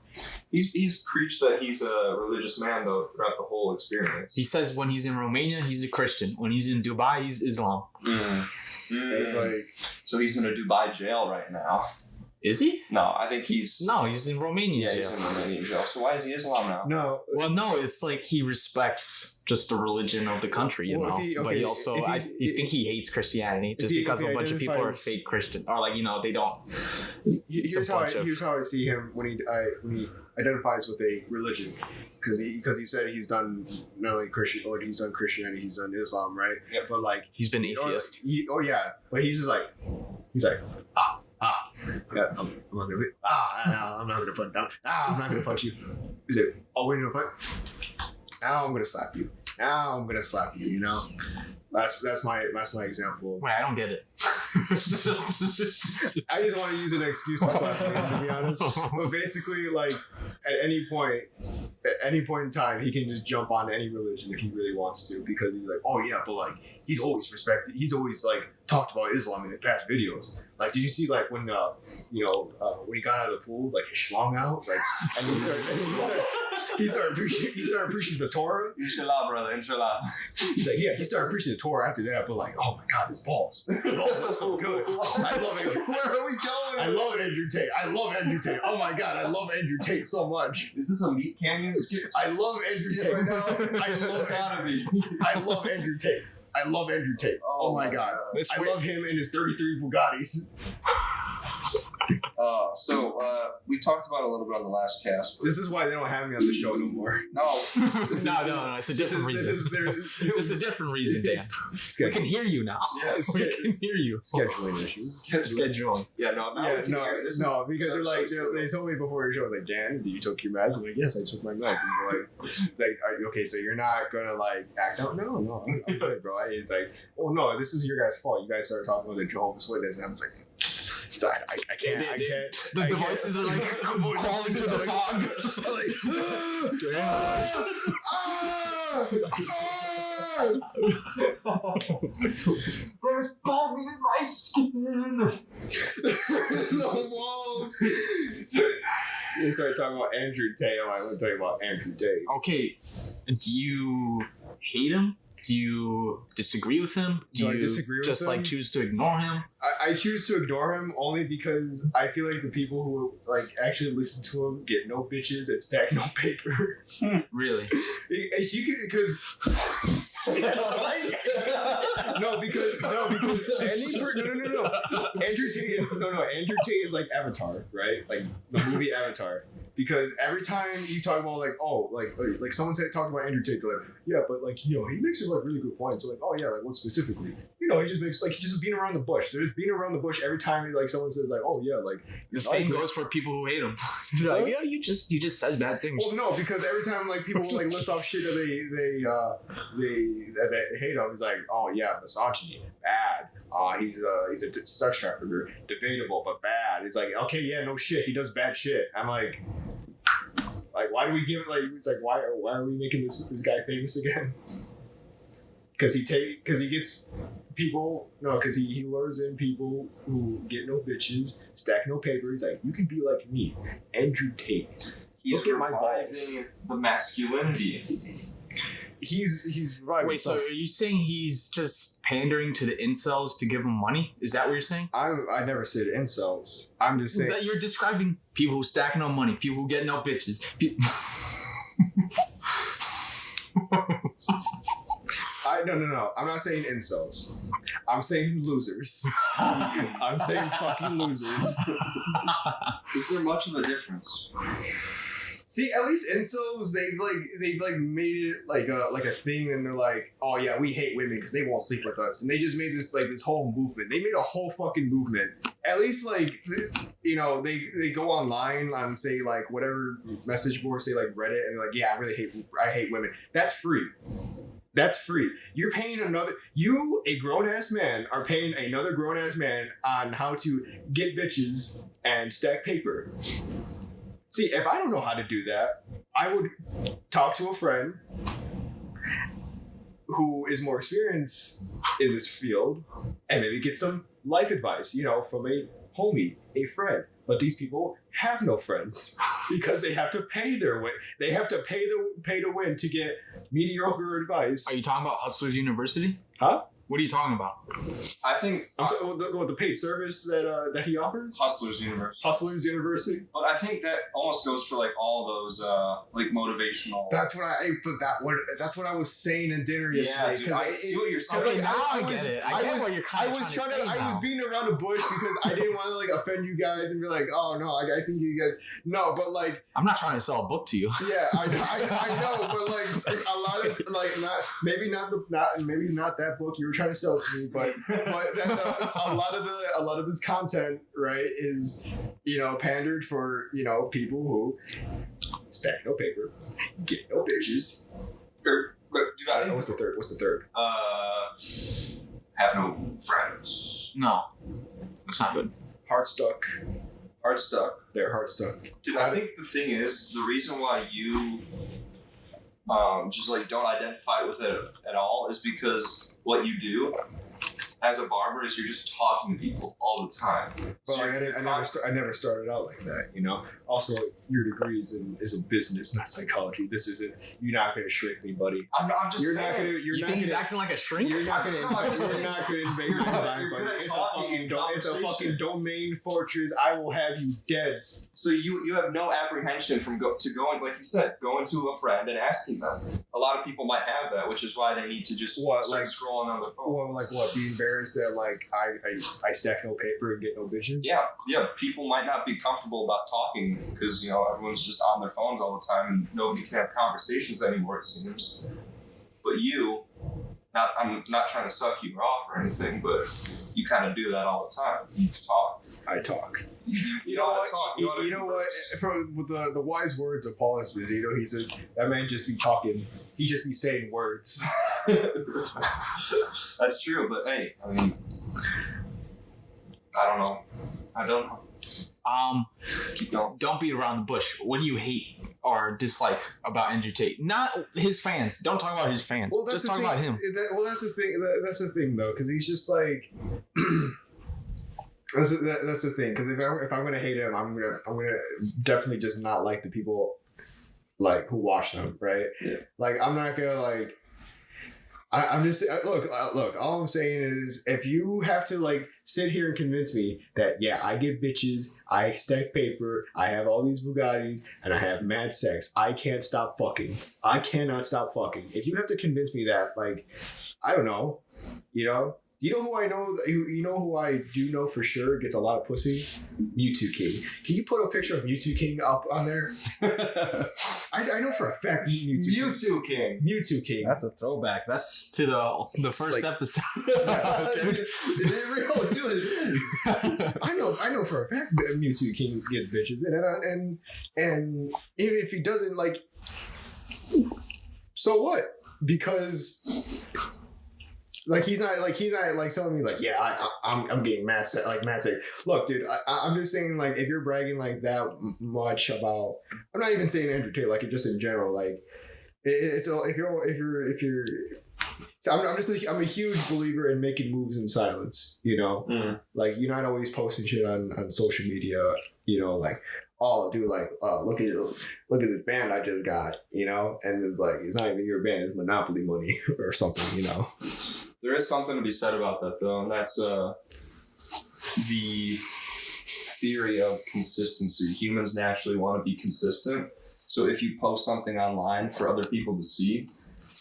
He's preached that he's a religious man though throughout the whole experience. He says when he's in Romania, he's a Christian. When he's in Dubai, he's Islam. It's like, so he's in a Dubai jail right now. Is he? No, I think he's in Romania jail. He's in Romania jail. So why is he Islam now? No. Well, no, it's like he respects just the religion of the country, but he also, I think he hates Christianity just because a bunch of people are fake Christian, or like they don't. Here's how I see him when he identifies with a religion, because he said he's done not only Christian, or he's done Christianity, he's done Islam, right? Yep. But like he's been atheist. But he's like yeah, I'm not gonna punch. I'm not gonna punch you. Is it? Oh, we're gonna fight. Now I'm gonna slap you. You know. That's my example. Wait, I don't get it. I just want to use an excuse to slap him, to be honest. But basically, like at any point in time, he can just jump on any religion if he really wants to, because he's like, oh yeah, but like he's always respected. He's always like talked about Islam in the past videos. Like, did you see like when when he got out of the pool, like his schlong out, like, and he started preaching the Torah. Inshallah, brother, inshallah. He's like, yeah, he started preaching the Torah after that, but like, oh my god, his balls are so good. I love Andrew. Where are we going? I love Andrew Tate. Oh my god, I love Andrew Tate so much. Is this a Meat Canyon skit? I love Andrew Tate. Right now? It's gotta be. I love Andrew Tate. Oh my god. I love him and his 33 Bugattis. We talked about it a little bit on the last cast. This is why they don't have me on the show no more. No. No. It's a different reason. This is a different reason, Dan. We can hear you now. Yeah, we can hear you. Scheduling issues. Scheduling. Yeah, no, because they're like, they told me before your show, I was like, Dan, you took your meds? I'm like, yes, I took my meds. And they're like, it's like, okay, so you're not gonna like act out? No, I'm good, bro. It's like, oh no, this is your guys' fault. You guys started talking about the Jehovah's Witness, and I was like, I can't. The voices are like crawling through the fog. There's bugs in my skin. The walls. You started talking about Andrew Tate. I want to tell you about Andrew Tate. Okay, do you hate him? Do you disagree with him? Do I disagree with just him? like choose to ignore him? I choose to ignore him only because I feel like the people who like actually listen to him get no bitches and stack no paper. Really? You could because Andrew Tate is like Avatar, right? Like the movie Avatar. Because every time you talk about like someone talked about Andrew Tate, they're like, yeah, but like, you know, he makes like really good points. So like, oh yeah, like what specifically? You know, he just makes like, he just beating around the bush. They're just beating around the bush every time like someone says like, oh yeah, like the same goes for people who hate him. They're like, yeah, you just says bad things. Well, no, because every time like people like list off shit that they hate him, it's like, oh yeah, misogyny, bad. He's a sex trafficker, debatable but bad. It's like, okay, yeah, no shit, he does bad shit. I'm like, why do we give it like? It's like, why are we making this guy famous again? Because he gets people. No, because he lures in people who get no bitches, stack no paper. He's like, you can be like me, Andrew Tate. He's reviving the masculinity. He's reviving. Wait, so are you saying he's just pandering to the incels to give them money? Is that what you're saying? I never said incels. I'm just saying that you're describing people who stack no money, people who get no bitches. No. I'm not saying incels. I'm saying losers. I'm saying fucking losers. Is there much of a difference? See, at least incels, they've made it like a thing, and they're like, oh yeah, we hate women because they won't sleep with us, and they just made this whole movement. They made a whole fucking movement. At least you know, they go online on say like whatever message board, say like Reddit, and like, yeah, I hate women. That's free. That's free. You're paying a grown ass man, are paying another grown ass man on how to get bitches and stack paper. See, if I don't know how to do that, I would talk to a friend who is more experienced in this field and maybe get some life advice, you know, from a homie, a friend. But these people have no friends because they have to pay their way. They have to pay to win to get mediocre advice. Are you talking about Hustlers University? Huh? What are you talking about? I think the paid service that he offers. Hustlers University. Hustlers University. But I think that almost goes for like all those like motivational. That's what I was saying in dinner yesterday. Yeah, dude, I see what you're saying. Like, now I get it. I get what you're I was beating around the bush because I didn't want to like offend you guys and be like, oh no, I think you guys no, but like I'm not trying to sell a book to you. Yeah, I know, but like a lot of like maybe not that book you were trying to sell to me, but a lot of this content, right, is, you know, pandered for, you know, people who stack no paper, get no bitches. What's the third? Have no friends. No, that's not good. Heart stuck. They're heart stuck. Dude, I think the thing is, the reason why you just like don't identify with it at all is because what you do as a barber is you're just talking to people all the time. Well, I never started out like that, you know. Also, your degree is in business, not psychology. This isn't. You're not going to shrink me, buddy. I'm just you're saying. Not gonna, you're you not think gonna, he's acting like a shrink? You're not going to. You're not going to invade my mind, buddy. It's a fucking domain fortress. I will have you dead. So you have no apprehension from going, like you said, going to a friend and asking them. A lot of people might have that, which is why they need to just start scrolling on their phone. Well, like what? Be embarrassed that like I stack no paper and get no bitches? Yeah. People might not be comfortable about talking because, you know, everyone's just on their phones all the time and nobody can have conversations anymore, it seems. But I'm not trying to suck you off or anything, but you kind of do that all the time. You talk. I talk. You know what? You know what? From the wise words of Paul Esposito, he says that man just be talking. He just be saying words. That's true, but hey, I mean, I don't know. Keep going. Don't beat around the bush. What do you hate or dislike about Andrew Tate? Not his fans. Don't talk about his fans. Well, just talk about him. That's the thing. That's the thing, though, because he's just like. That's the thing. Because if I'm gonna hate him, I'm gonna definitely just not like the people like who watch them, right? Yeah. Like I'm not gonna like. I'm just look. All I'm saying is, if you have to like sit here and convince me that I get bitches, I stack paper, I have all these Bugattis, and I have mad sex, I can't stop fucking. I cannot stop fucking. If you have to convince me that, like, I don't know, you know. You know who I know? You know who I do know for sure gets a lot of pussy? Mewtwo King. Can you put a picture of Mewtwo King up on there? I know for a fact Mewtwo King. Mewtwo King. That's a throwback. That's to the first episode. Yes. Dude, it is. I know for a fact that Mewtwo King gets bitches, and even if he doesn't, like, so what? Because. Like he's not like telling me like I'm getting mad sick. Look, dude, I'm just saying, like, if you're bragging like that much about, I'm not even saying Andrew Tate, like, just in general, like it's if you're so I'm a huge believer in making moves in silence, you know. Like, you're not always posting shit on social media, you know, like, oh, dude, like, look at this band I just got, you know, and it's like, it's not even your band, it's Monopoly money or something, you know. There is something to be said about that, though, and that's the theory of consistency. Humans naturally want to be consistent, so if you post something online for other people to see,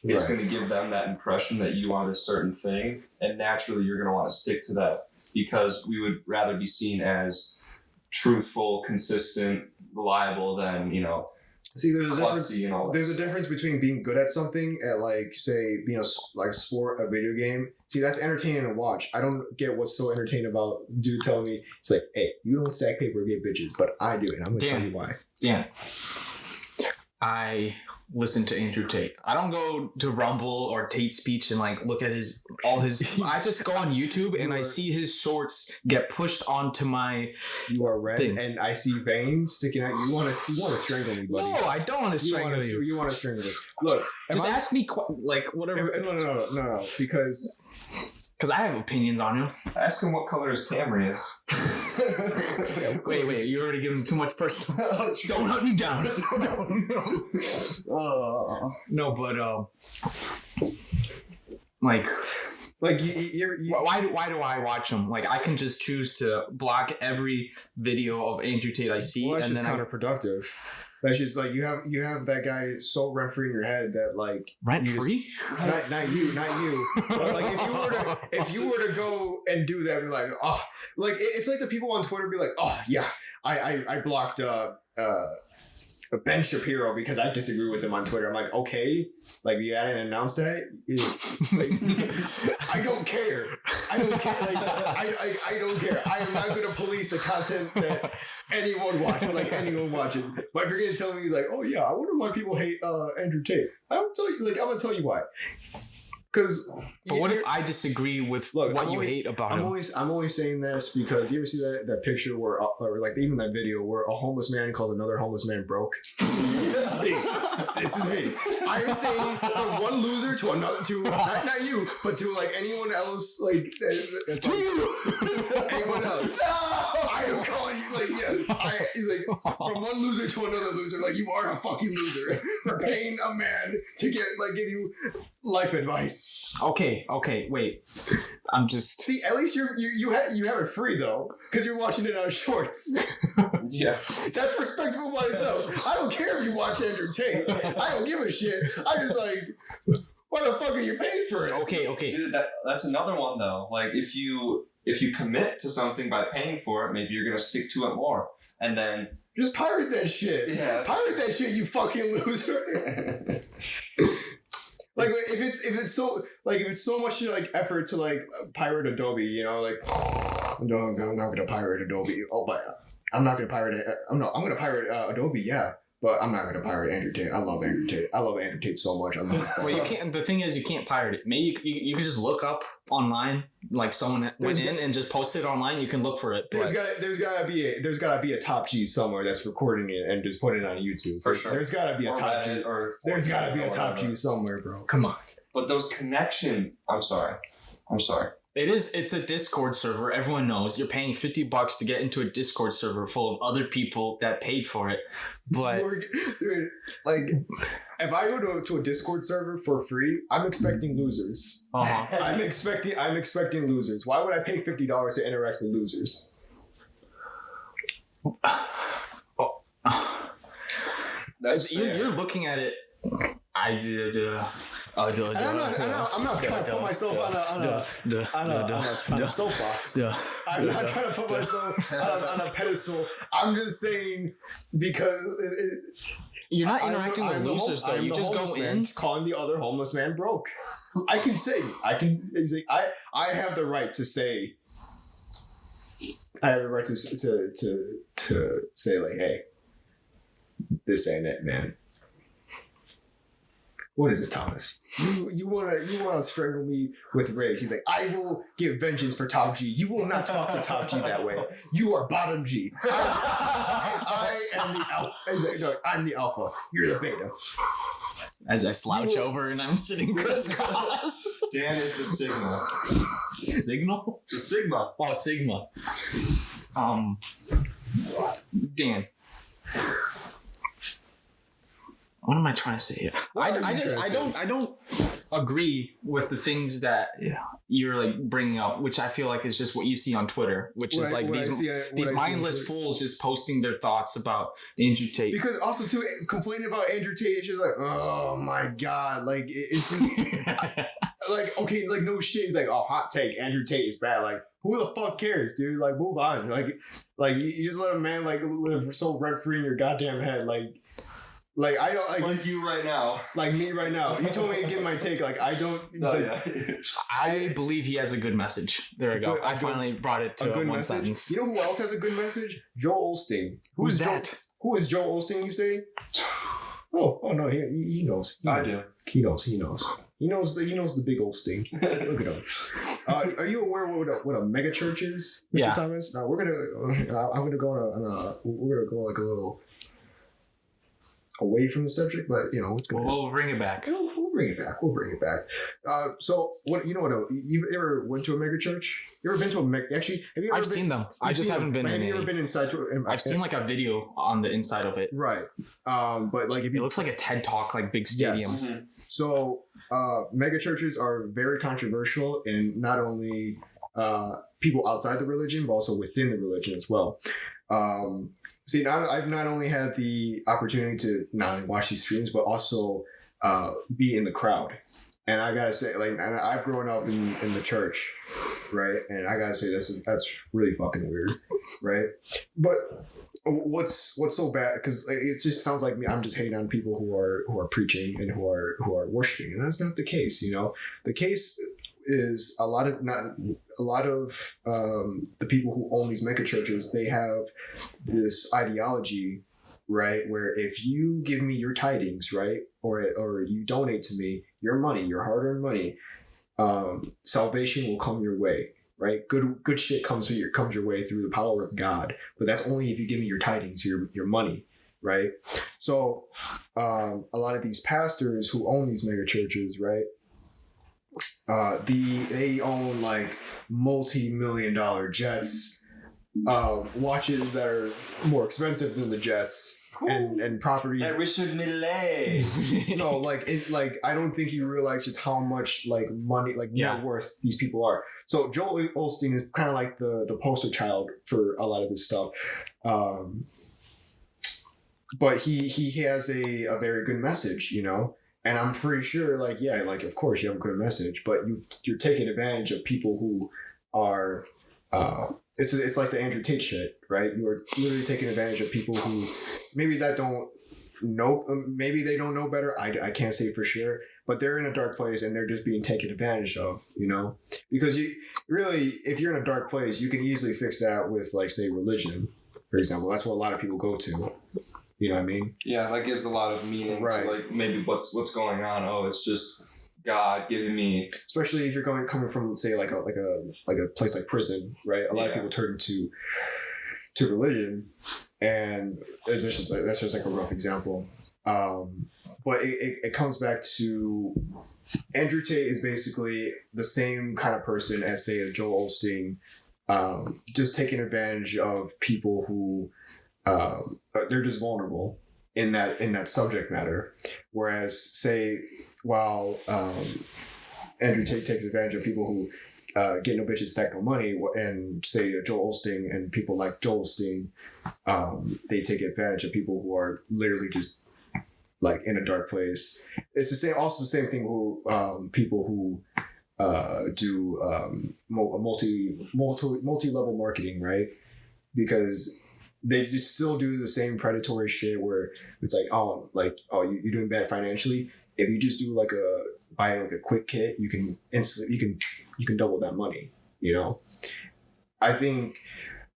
it's going to give them that impression that you are this certain thing, and naturally you're going to want to stick to that, because we would rather be seen as truthful, consistent, reliable than, you know, see, there's a difference. And all that. There's a difference between being good at something, at, like, say, you know, like sport, a video game. See, that's entertaining to watch. I don't get what's so entertaining about dude telling me, it's like, hey, you don't stack paper or get bitches, but I do, and I'm gonna tell you why. Yeah. I listen to Andrew Tate. I don't go to Rumble or Tate Speech and like look at all his. I just go on YouTube and I see his shorts get pushed onto my. You are red, thing. and I see veins sticking out. You want to strangle me, buddy? No, I don't want to strangle you. You want to strangle me? Look, just ask me like whatever. No, because I have opinions on him. Ask him what color his Camry is. Wait, you already given too much personal. Don't hunt me down. No, but like why do I watch them? Like, I can just choose to block every video of Andrew Tate I see. Well, that's and just then counterproductive. That's just like you have that guy so rent free in your head that, like, rent free. Not you. But like, if you were to go and do that, be like, oh, like, it's like the people on Twitter be like, oh yeah, I blocked Ben Shapiro because I disagree with him on Twitter. I'm like, okay, like, you hadn't announced that. Like, I don't care. Like, I don't care. I am not going to police the content that anyone watches. But if you're going to tell me, he's like, oh yeah, I wonder why people hate Andrew Tate. I'm gonna tell you why. But what if I disagree with what you hate about him? I'm only saying this because you ever see that picture where, or like even that video where a homeless man calls another homeless man broke? This is me. I'm saying from one loser to another, to not you, but to like anyone else, like that's to you, anyone else. No! I am calling you, like, yes. He's like, from one loser to another loser, like, you are a fucking loser for paying a man to give you life advice. Okay, wait. I'm just see. At least you have it free though, because you're watching it on shorts. Yeah, that's respectable by itself. I don't care if you watch Andrew Tate. I don't give a shit. I just like, why the fuck are you paying for it? Okay. Dude, that's another one though. Like, if you commit to something by paying for it, maybe you're gonna stick to it more, and then just pirate that shit. Yeah, pirate that shit, you fucking loser. Like, if it's so much like effort to like pirate Adobe, you know, like, no, I'm not gonna pirate Adobe. Oh, but I'm not gonna pirate it. I'm gonna pirate Adobe, yeah, but I'm not gonna pirate Andrew Tate. I love Andrew Tate so much. I love it. Well, you can't. The thing is, you can't pirate it. Maybe you can just look up online, like someone went in and just posted it online. You can look for it. There's gotta be a top G somewhere that's recording it and just putting it on YouTube. For sure. There's gotta be a top G. There's gotta be a top G somewhere, bro. Come on. But those connection. I'm sorry. It's a Discord server. Everyone knows you're paying $50 to get into a Discord server full of other people that paid for it. But dude, like, if I go to a Discord server for free, I'm expecting losers. I'm expecting losers. Why would I pay $50 to interact with losers? You're looking at it. I'm not trying to put myself on a soapbox. I'm not trying to put myself on a pedestal. I'm just saying because you're not interacting with losers though. You just go in calling the other homeless man broke. I have the right to say. I have the right to say like, hey, this ain't it, man. What is it, Thomas? You wanna strangle me with rage? He's like, I will get vengeance for Top G. You will not talk to Top G that way. You are bottom G. I am the alpha. He's like, no, I'm the alpha. You're the beta. As I slouch over and I'm sitting crisscross. Dan is the Sigma. Signal? The Sigma. Oh, Sigma. Dan. What am I trying to say here? I don't agree with the things that you're like bringing up, which I feel like is just what you see on Twitter, which is like these mindless fools just posting their thoughts about Andrew Tate. Because also too, complaining about Andrew Tate, it's just like, oh my god, like it's just like, okay, like no shit. He's like, oh, hot take, Andrew Tate is bad. Like, who the fuck cares, dude? Like, move on. Like you just let a man like live so rent free in your goddamn head, Like I don't like you right now. Like me right now. You told me to give my take. Like I don't. I believe he has a good message. There we go. I finally brought it to one message. sentence. You know who else has a good message? Joel Osteen. Who's that? Who is Joel Osteen? You say? Oh no, he knows. I do. He knows. He knows the big Osteen. Look at him. Are you aware what a mega church is, Mr. Thomas? Now we're gonna go like a little away from the subject, but you know, we'll bring it back. We'll bring it back. So what you ever went to a mega church? You ever been to a mega? Actually, have you ever? I've seen them. I just haven't been. Have you ever been inside? I've seen like a video on the inside of it. Right. But like if it looks like a TED Talk, like big stadium. Yes. Mm-hmm. So mega churches are very controversial, and not only people outside the religion, but also within the religion as well. See, I've not only had the opportunity to not only watch these streams, but also be in the crowd. And I gotta say, like, I've grown up in the church, right? And I gotta say, that's really fucking weird, right? But what's so bad? Because it just sounds like me. I'm just hating on people who are preaching and who are worshiping, and that's not the case. You know, the case is a lot of the people who own these mega churches, they have this ideology, right, where if you give me your tidings, right, or you donate to me your money, your hard-earned money, salvation will come your way, right? Good shit comes your way through the power of God, but that's only if you give me your tidings, your money, right? So a lot of these pastors who own these mega churches, right, they own like multi-million-dollar jets, watches that are more expensive than the jets, and properties. And Richard Mille. No, like I don't think you realize just how much like money, like net worth these people are. So Joel Osteen is kind of like the poster child for a lot of this stuff. But he has a very good message, you know. And I'm pretty sure, like, of course you have a good message, but you're taking advantage of people who are, it's like the Andrew Tate shit, right? You are literally taking advantage of people who maybe they don't know better. I can't say for sure, but they're in a dark place and they're just being taken advantage of, you know? Because you really, if you're in a dark place, you can easily fix that with, like, say, religion, for example. That's what a lot of people go to. You know what I mean? Yeah, that gives a lot of meaning to like maybe what's going on. Oh, it's just God giving me. Especially if you're coming from, say, like a place like prison, right? A lot of people turn to religion, and that's just like a rough example. But it comes back to Andrew Tate is basically the same kind of person as, say, Joel Osteen, just taking advantage of people who. They're just vulnerable, in that subject matter. Whereas, say, while Andrew Tate takes advantage of people who get no bitches, stack no money, and say Joel Osteen and people like Joel Osteen, they take advantage of people who are literally just like in a dark place. It's the same. Also, the same thing who people who do multi-level marketing, right? Because they just still do the same predatory shit where it's like, you're doing bad financially. If you just do buy a quick kit, you can instantly you can double that money. You know, I think,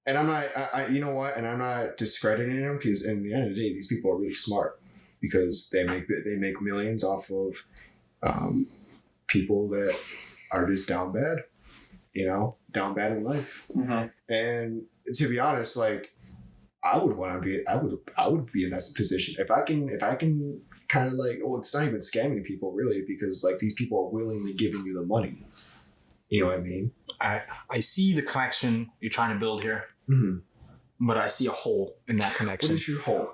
and I'm not, you know what, and I'm not discrediting them, because in the end of the day, these people are really smart because they make millions off of people that are just down bad, down bad in life. Mm-hmm. And to be honest, I would be in that position if I can kind of it's not even scamming people really, because these people are willingly giving you the money. You know what I mean? I see the connection you're trying to build here, but I see a hole in that connection. What is your hole?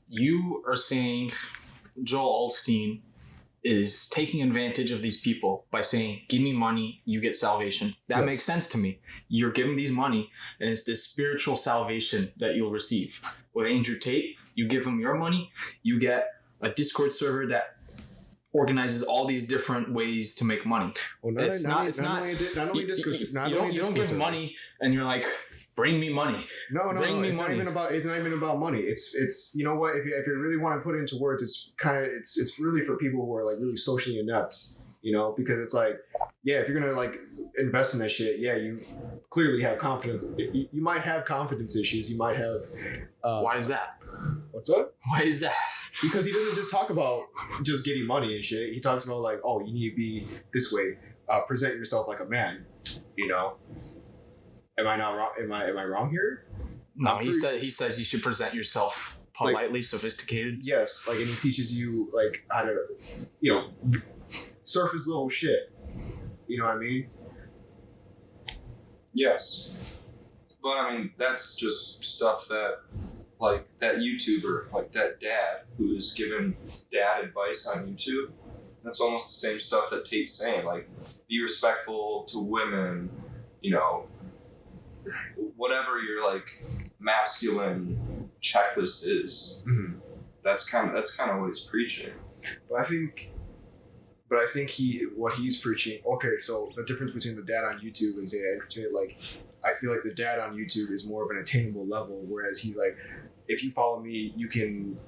You are saying Joel Osteen is taking advantage of these people by saying, give me money, you get salvation. That makes sense to me. You're giving these money, and it's this spiritual salvation that you'll receive. With Andrew Tate, you give him your money, you get a Discord server that organizes all these different ways to make money. Well, you don't give money and you're like, bring me money. No. It's not even about money. It's you know what? If you really want to put it into words, it's really for people who are really socially inept. Because it's if you're gonna invest in that shit, you clearly have confidence. You might have confidence issues. You might have. Why is that? What's up? Why is that? Because he doesn't just talk about just getting money and shit. He talks about you need to be this way. Present yourself like a man. Am I not wrong? Am I wrong here? No, he says you should present yourself politely, sophisticated. Yes, and he teaches you how to, surface little shit. You know what I mean? Yes, but I mean that's just stuff that that YouTuber, that dad who is giving dad advice on YouTube. That's almost the same stuff that Tate's saying. Be respectful to women. Whatever your masculine checklist is, that's kind of what he's preaching. But I think what he's preaching. Okay, so the difference between the dad on YouTube and say I feel like the dad on YouTube is more of an attainable level, whereas he's if you follow me, you can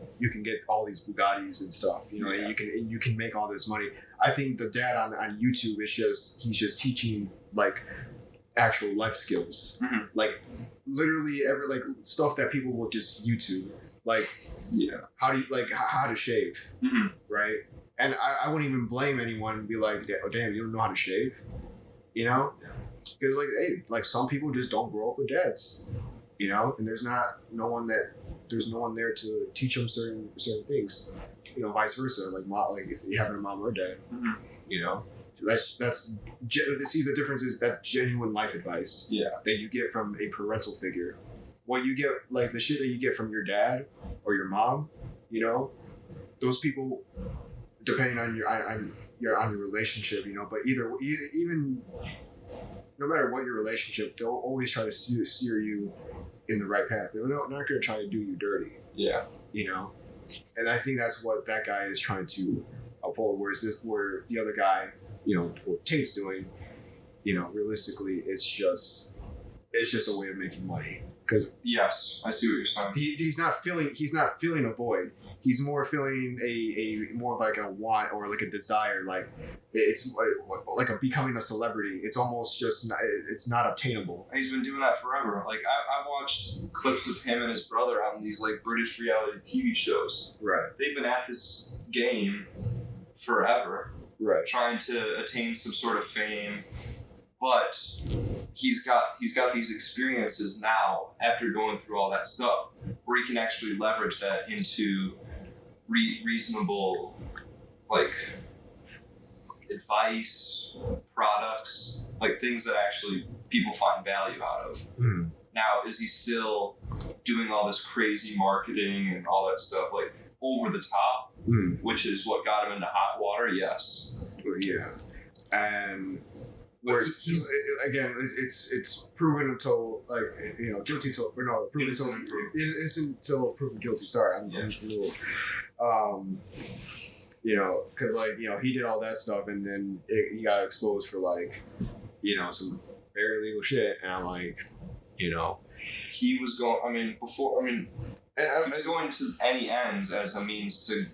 get all these Bugattis and stuff, and you can make all this money. I think the dad on YouTube he's just teaching actual life skills, literally stuff that people will just YouTube, how do you how to shave, right? And I wouldn't even blame anyone and be like, oh damn, you don't know how to shave, because hey, some people just don't grow up with dads, and there's no one there to teach them certain things, vice versa, if you have a mom or dad, So that's see, the difference is that's genuine life advice that you get from a parental figure. What you get, the shit that you get from your dad or your mom, those people, depending on your relationship, but even no matter what your relationship, they'll always try to steer you in the right path. They're not going to try to do you dirty. Yeah. And I think that's what that guy is trying to uphold. Where the other guy, what Tate's doing, realistically, it's just a way of making money. Because yes, I see what you're saying. He's not feeling a void. He's more feeling a more a want or a desire. It's a becoming a celebrity. It's almost just it's not obtainable. He's been doing that forever. I've watched clips of him and his brother on these British reality TV shows. Right. They've been at this game forever. Right. Trying to attain some sort of fame. But he's got these experiences now after going through all that stuff where he can actually leverage that into reasonable advice, products, things that actually people find value out of. Now, is he still doing all this crazy marketing and all that stuff? over the top, which is what got him into hot water. Yes. Yeah, and whereas it's proven until guilty till proven innocent until proven guilty. Sorry, I'm a little, because he did all that stuff and then he got exposed for some very illegal shit, and I'm like, he was going. He was going to any ends as a means to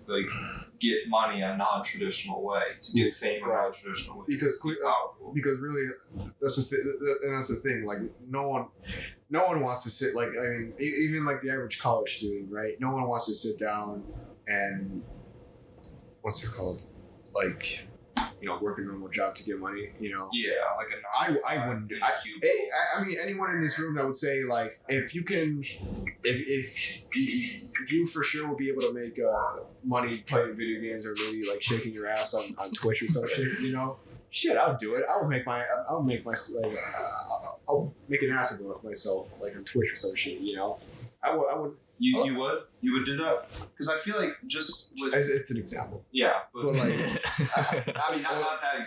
get money a non-traditional way, to get fame a non-traditional way. Because really, that's the thing. Like no one wants to sit even the average college student, right? No one wants to sit down and what's it called, work a normal job to get money. Yeah, I wouldn't do. Anyone in this room that would say if you for sure will be able to make money playing video games or maybe shaking your ass on Twitch or some shit, shit, I'll do it. I'll make an ass of myself on Twitch or some shit. I would. You would do that? Because I feel like just with it's an example. Yeah, but not that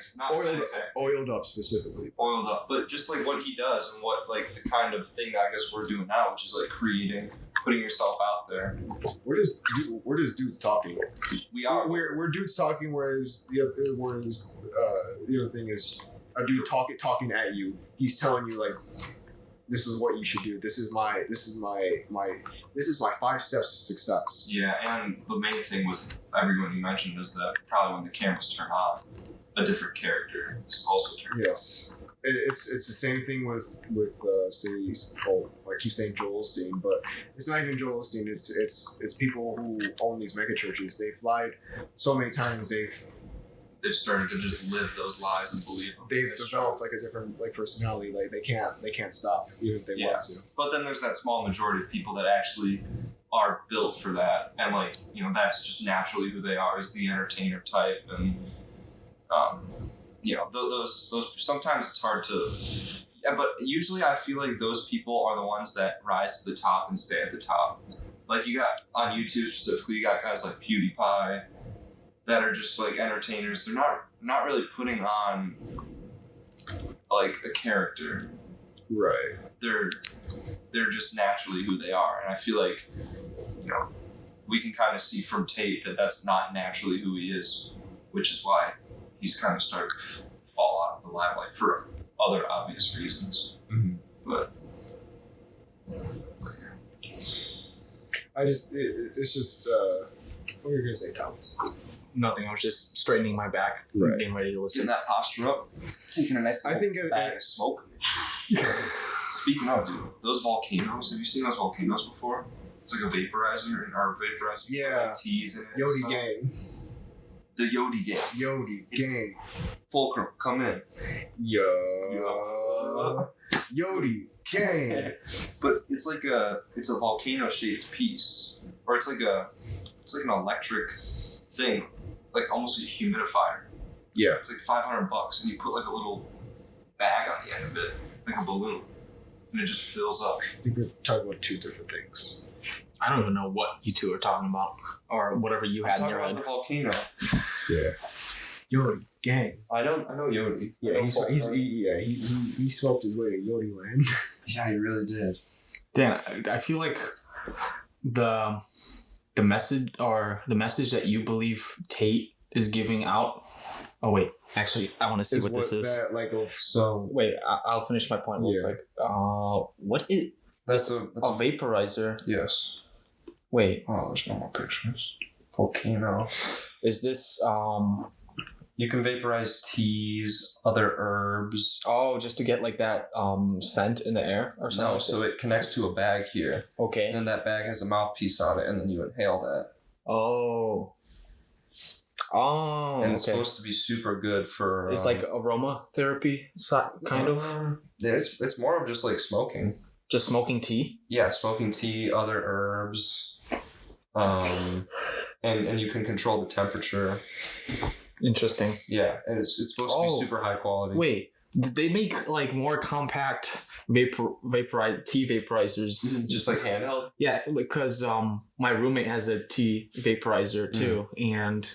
oiled up specifically. Oiled up, but just what he does and what the kind of thing I guess we're doing now, which is creating, putting yourself out there. We're just dudes talking. We are. We're dudes talking, whereas the other thing is a dude talking at you. He's telling you this is what you should do. This is my 5 steps to success. Yeah, and the main thing with everyone you mentioned is that probably when the cameras turn on, a different character is also turned on. Yes. It's the same thing with I keep saying Joel Osteen, but it's not even Joel Osteen. It's people who own these mega churches. They've lied so many times. They've started to just live those lies and believe them. They've developed a different personality. They can't stop even if they want to. But then there's that small majority of people that actually are built for that, and that's just naturally who they are, is the entertainer type, and those sometimes it's hard to. Yeah, but usually I feel like those people are the ones that rise to the top and stay at the top. You got on YouTube specifically, you got guys like PewDiePie that are just entertainers. They're not really putting on a character. Right. They're just naturally who they are, and I feel we can kind of see from Tate that that's not naturally who he is, which is why he's kind of started to fall out of the limelight for other obvious reasons. Mm-hmm. But it's just what were you gonna say, Thomas? Nothing. I was just straightening my back, getting ready to listen. Getting that posture up, taking a nice bag of smoke. Speaking of, dude, those volcanoes. Have you seen those volcanoes before? It's like a vaporizer vaporizer. Yeah. Teas in it. Yodi gang. The Yodi gang. Gang. Fulcrum, come in. Yodi gang. But it's a volcano shaped piece, or it's like an electric thing, almost like a humidifier. Yeah. It's $500, and you put a little bag on the end of it, like a balloon, and it just fills up. I think we're talking about 2 different things. I don't even know what you two are talking about, or whatever you had in your head. The volcano. Yeah. Yodi gang. I know Yodi. Yeah, he smoked his way to Yodi land. Yeah, he really did. Dan, I feel like the message that you believe Tate is giving out. Oh wait, actually, I want to see what this is. Wait, I'll finish my point real quick. What is? That's a vaporizer. Yes. Wait. Oh, there's no more pictures. Volcano. Is this You can vaporize teas, other herbs. Oh, just to get that scent in the air or something? No, so it connects to a bag here. Okay. And then that bag has a mouthpiece on it, and then you inhale that. Oh, and it's supposed to be super good for. It's aromatherapy, kind of. It's more of just smoking. Just smoking tea. Yeah, smoking tea, other herbs, and you can control the temperature. Interesting. Yeah, and it's supposed to be super high quality. Wait, they make like more compact tea vaporizers. Just like handheld. Yeah, because my roommate has a tea vaporizer too, and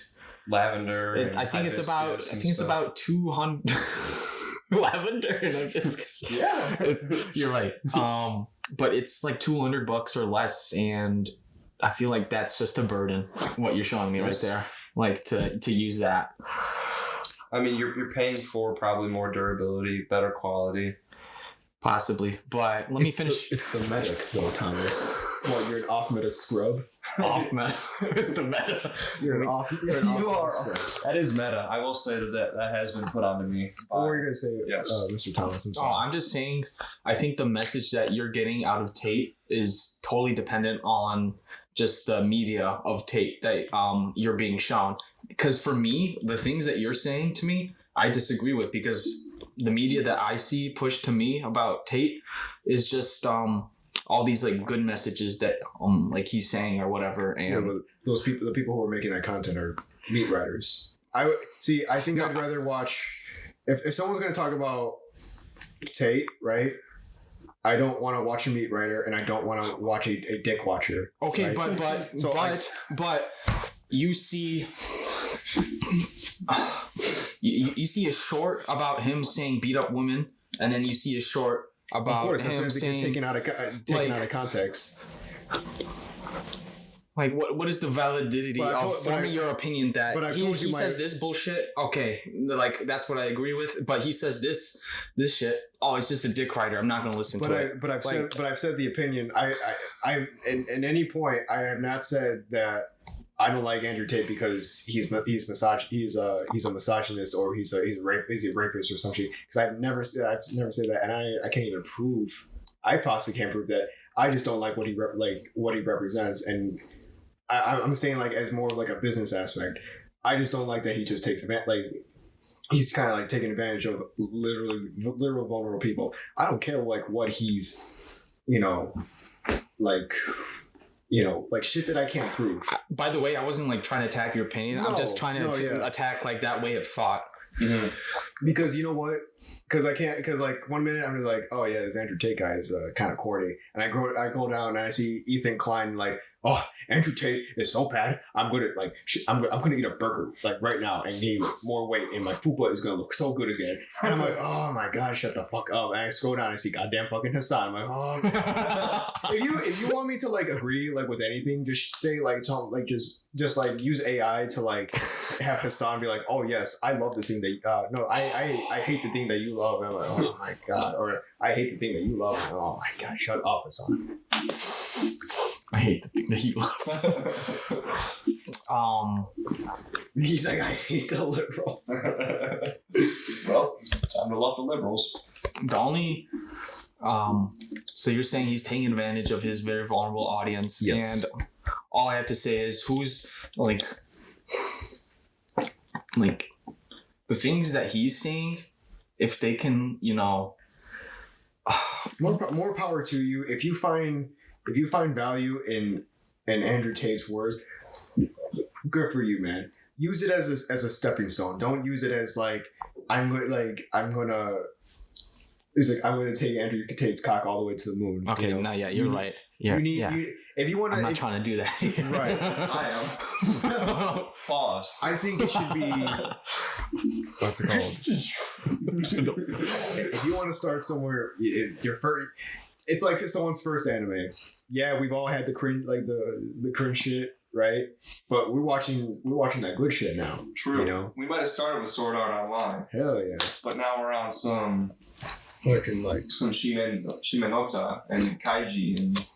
lavender. I think it's about 200 lavender, and I'm just yeah. You're right. But it's like $200 or less, and I feel like that's just a burden. What you're showing me right there, like to use that. I mean, you're paying for probably more durability, better quality. Possibly, but let me finish. It's the medic, though, Thomas. What, you're an off-meta scrub? Off-meta. It's the meta. You're an off-meta scrub. That is meta. I will say that has been put onto me. What were you going to say, yes. Mr. Thomas? I'm sorry. I'm just saying, I think the message that you're getting out of Tate is totally dependent on just the media of Tate that you're being shown. Because for me, the things that you're saying to me, I disagree with, because the media that I see pushed to me about Tate is just all these like good messages that like he's saying or whatever. And but those people, the people who are making that content are meat writers. I think I'd rather watch if someone's going to talk about Tate, right? I don't want to watch a meat writer, and I don't want to watch a dick watcher. Okay, right? but you see. You see a short about him saying beat up women, and then you see a short about him saying taken out of context. Like what is the validity of forming your opinion that he says this bullshit? Okay, like that's what I agree with. But he says this shit. Oh, it's just a dick writer. I'm not going to listen to it. But I've said the opinion. I in any point I have not said that I don't like Andrew Tate because he's a misogynist or he's a rapist or something. Because I've never said that, and I can't even prove. I possibly can't prove that. I just don't like what he represents, and I'm saying like as more like a business aspect. I just don't like that he just takes advantage. Like he's kind of like taking advantage of literal vulnerable people. I don't care like what he's, like shit that I can't prove. By the way, I wasn't like trying to attack your opinion. I'm just trying to attack like that way of thought. Mm-hmm. Because you know what? Because like 1 minute I'm just like, oh yeah, this Andrew Tate guy is kind of corny, and I go down and I see Ethan Klein like, oh, Andrew Tate is so bad. I'm gonna eat a burger like right now and gain more weight, and my fupa is gonna look so good again. And I'm like, oh my god, shut the fuck up. And I scroll down and I see goddamn fucking Hassan. I'm like, oh. If you want me to like agree like with anything, just say like just like use AI to like have Hassan be like, oh yes, I love the thing that no, I hate the thing that you love. And I'm like, oh my god, or I hate the thing that you love. And oh my god, shut up, Hassan. I hate the thing that you love. He's like, I hate the liberals. Well, time to love the liberals. The only, so you're saying he's taking advantage of his very vulnerable audience, yes. And all I have to say is, who's like the things that he's saying, if they can, more power to you. If you find value in Andrew Tate's words, good for you, man. Use it as a stepping stone. Don't use it as like I'm gonna take Andrew Tate's cock all the way to the moon. Okay, no, yeah, you're right. Yeah, if you want to, I'm not trying to do that. Right, I am. Pause. I think it should be. What's it called? If you want to start somewhere, your first. It's like someone's first anime. Yeah, we've all had the cringe, like the cringe shit, right? But we're watching that good shit now. True. We might have started with Sword Art Online. Hell yeah. But now we're on some fucking like some Shimenota and Kaiji and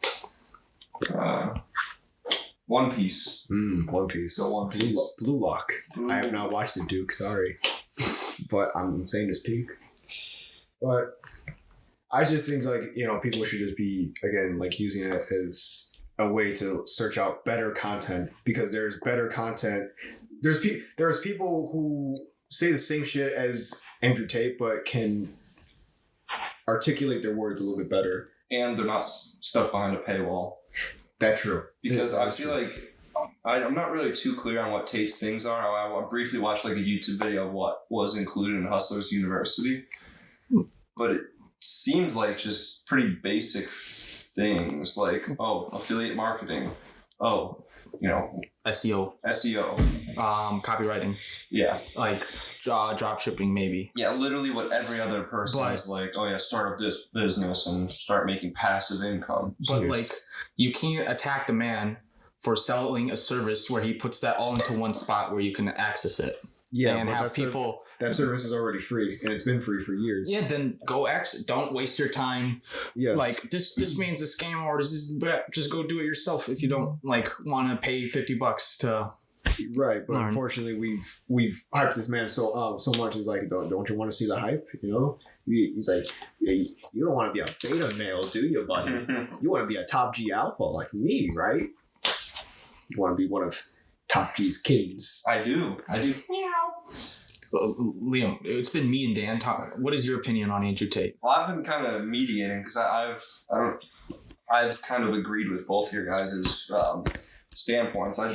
One Piece. One Piece. So One Piece. Blue Lock. I have not watched it, Duke. Sorry, but I'm saying it's peak. But I just think like people should just be again like using it as a way to search out better content, because there's better content. There's people who say the same shit as Andrew Tate but can articulate their words a little bit better, and they're not stuck behind a paywall. That's true. Because I feel like I'm not really too clear on what Tate's things are. I briefly watched like a YouTube video of what was included in Hustlers University. but it seems like just pretty basic things like, affiliate marketing. SEO. Copywriting. Yeah. Like drop shipping, maybe. Yeah, literally what every other person is like, start up this business and start making passive income. But like, you can't attack the man for selling a service where he puts that all into one spot where you can access it. Yeah, and have people. That service is already free, and it's been free for years. Yeah, then go don't waste your time. Yes. Like this man's a scam artist. Just go do it yourself if you don't like want to pay $50 to. Right, but learn. Unfortunately, we've hyped this man so much. He's like, don't you want to see the hype? You know, he's like, you don't want to be a beta male, do you, buddy? You want to be a top G alpha like me, right? You want to be one of top G's kittens. I do. Meow. Liam, it's been me and Dan talking. What is your opinion on Andrew Tate? Well, I've been kind of mediating because I've kind of agreed with both your guys' standpoints. I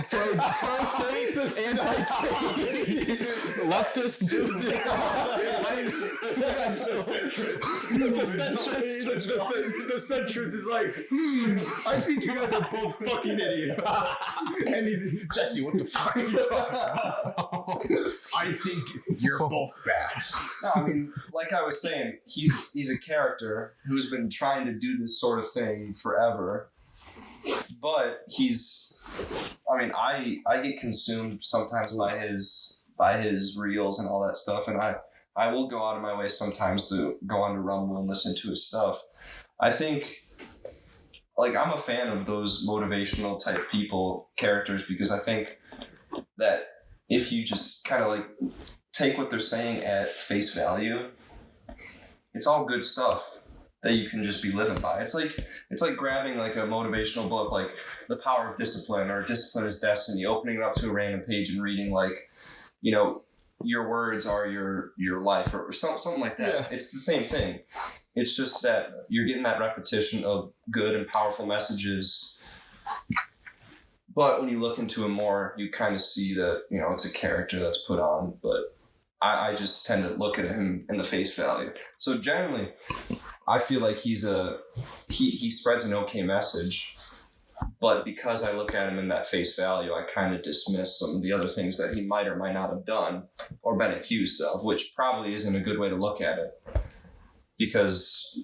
pro-Tate, anti-Tate, leftist dude. The centrist is like, I think you guys are both fucking idiots. And Jesse, what the fuck are you talking about? I think you're both bad. No, I mean, like I was saying, he's a character who's been trying to do this sort of thing forever. But I get consumed sometimes by his reels and all that stuff, and I will go out of my way sometimes to go onto Rumble and listen to his stuff. I think, like, I'm a fan of those motivational type characters, because I think that if you just kind of like take what they're saying at face value, it's all good stuff that you can just be living by. It's like grabbing like a motivational book like The Power of Discipline or Discipline is Destiny, opening it up to a random page and reading like, your words are your life or something like that. Yeah. It's the same thing. It's just that you're getting that repetition of good and powerful messages. But when you look into him more, you kind of see that, it's a character that's put on. But I just tend to look at him in the face value. So generally, I feel like he spreads an okay message, but because I look at him in that face value, I kind of dismiss some of the other things that he might or might not have done or been accused of, which probably isn't a good way to look at it. Because,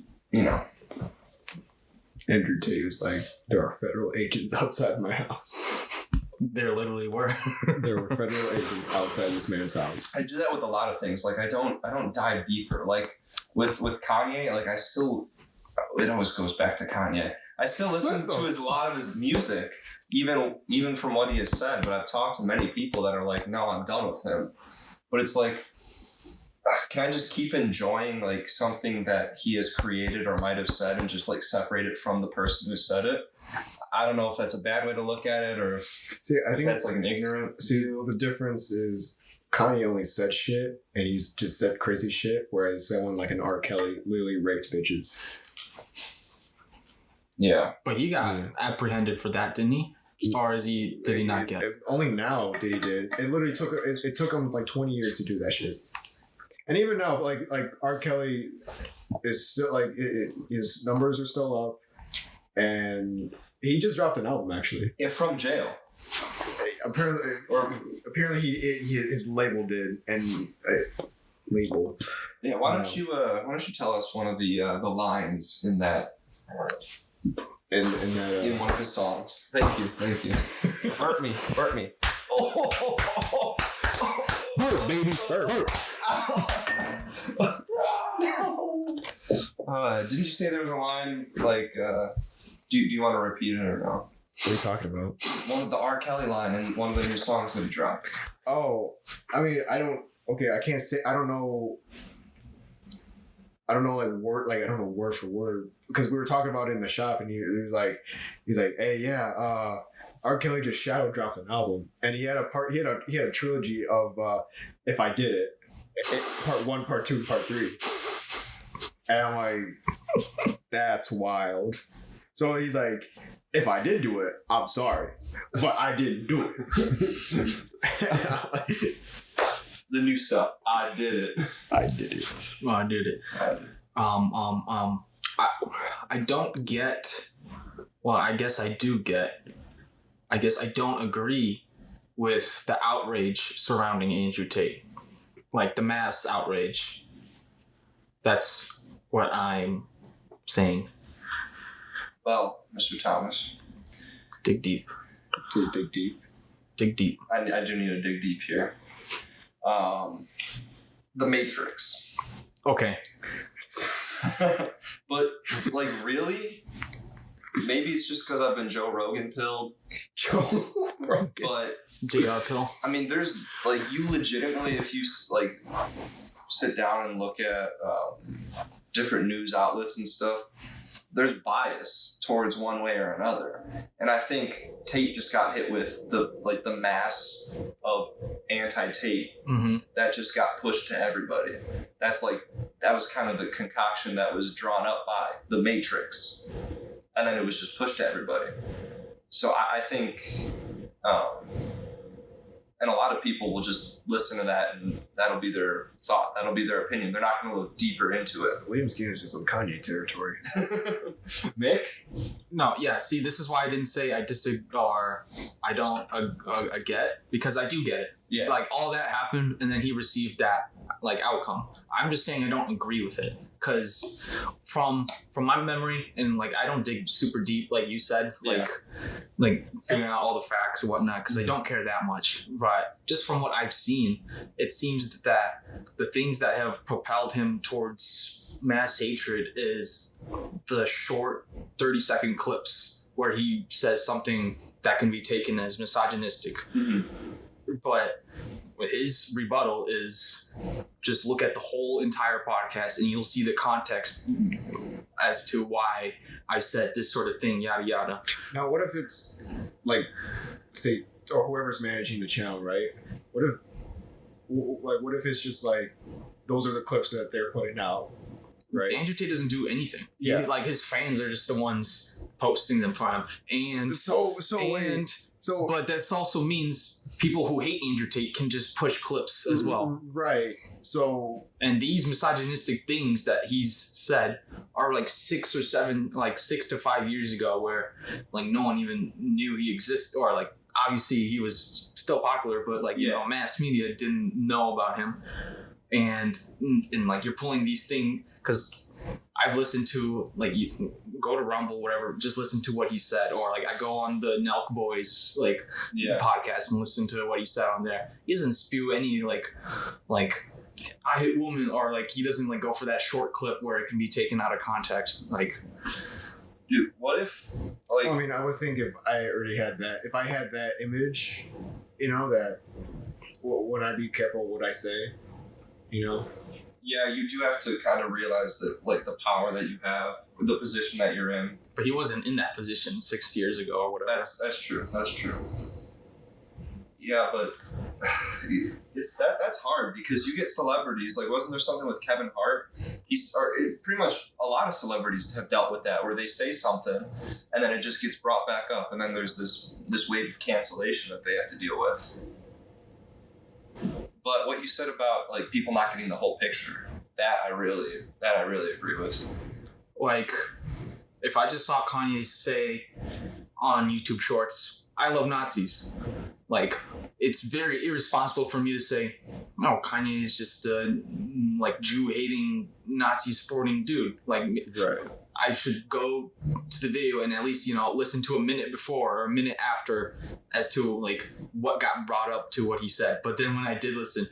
Andrew Tate was like, there are federal agents outside my house. There literally were. There were federal agents outside this man's house. I do that with a lot of things. Like I don't dive deeper. Like with Kanye, like it always goes back to Kanye. I still listen to a lot of his music, even from what he has said. But I've talked to many people that are like, no, I'm done with him. But it's like, can I just keep enjoying like something that he has created or might have said and just like separate it from the person who said it? I don't know if that's a bad way to look at it or if that's like an ignorant. See, the difference is Kanye only said shit and he's just said crazy shit, whereas someone like an R. Kelly literally raped bitches. Yeah. But he got apprehended for that, didn't he? As far as did he not get? Only now did he did. It literally took him like 20 years to do that shit. And even now, like R. Kelly is still like his numbers are still up, and he just dropped an album actually. Yeah, from jail. Apparently his label did and label. Yeah, why don't you tell us one of the lines in that in one of his songs? Thank you. Hurt me. Hurt, baby, hurt. Didn't you say there was a line like? Do you want to repeat it or no? What are you talking about? One of the R. Kelly line in one of the new songs that he dropped. Oh, I mean, I can't say. I don't know like word, like I don't know word for word, because we were talking about it in the shop, and he's like, hey, yeah, R. Kelly just shadow dropped an album, and he had a trilogy of If I Did It, part 1, part 2, part 3, and I'm like, that's wild. So he's like, if I did do it, I'm sorry, but I didn't do it. The new stuff. I did it. I did it. I don't get. Well, I guess I do get. I guess I don't agree with the outrage surrounding Andrew Tate, like the mass outrage. That's what I'm saying. Well, Mr. Thomas, dig deep. Dig deep. Dig deep. I do need to dig deep here. The Matrix. Okay. But like, really? Maybe it's just because I've been Joe Rogan pilled. Joe Rogan. But JR pill. I mean, there's like, you legitimately, if you like sit down and look at different news outlets and stuff, there's bias towards one way or another. And I think Tate just got hit with the mass of anti-Tate that just got pushed to everybody. That was kind of the concoction that was drawn up by the Matrix. And then it was just pushed to everybody. So I think, and a lot of people will just listen to that and that'll be their thought. That'll be their opinion. They're not going to look deeper into it. William's getting into some Kanye territory. Mick? No, yeah. See, this is why I didn't say I disagree or I don't get, because I do get it. Yeah. Like, all that happened and then he received that like outcome. I'm just saying I don't agree with it. Because from my memory, and like I don't dig super deep, like you said, like figuring out all the facts and whatnot, because I don't care that much. But just from what I've seen, it seems that the things that have propelled him towards mass hatred is the short 30-second clips where he says something that can be taken as misogynistic. But his rebuttal is just look at the whole entire podcast and you'll see the context as to why I said this sort of thing, yada yada. Now, what if it's like, say, or whoever's managing the channel, right? What if it's just like those are the clips that they're putting out, right? Andrew Tate doesn't do anything. Yeah, like his fans are just the ones posting them for him, and but that also means people who hate Andrew Tate can just push clips as well. Right. So, and these misogynistic things that he's said are like 6 to 5 years ago, where like no one even knew he existed, or like obviously he was still popular, but like, you know, mass media didn't know about him. And like you're pulling these things, because I've listened to, like, you go to Rumble, whatever, just listen to what he said, or like I go on the Nelk Boys podcast and listen to what he said on there. He doesn't spew any like I hate women, or like he doesn't like go for that short clip where it can be taken out of context. Like, dude, what if like, I mean, I would think if I had that image, you know, that would I be careful what I say, you know? Yeah, you do have to kind of realize that, like, the power that you have, the position that you're in. But he wasn't in that position 6 years ago or whatever. That's true. That's true. Yeah, but that's hard, because you get celebrities. Like, wasn't there something with Kevin Hart? Pretty much a lot of celebrities have dealt with that, where they say something and then it just gets brought back up, and then there's this wave of cancellation that they have to deal with. But what you said about like people not getting the whole picture, that I really agree with. Like, if I just saw Kanye say on YouTube Shorts, "I love Nazis," like, it's very irresponsible for me to say, "Oh, Kanye is just a like Jew-hating, Nazi-supporting dude." Like, right. I should go to the video and at least, you know, listen to a minute before or a minute after as to like what got brought up to what he said. But then when I did listen,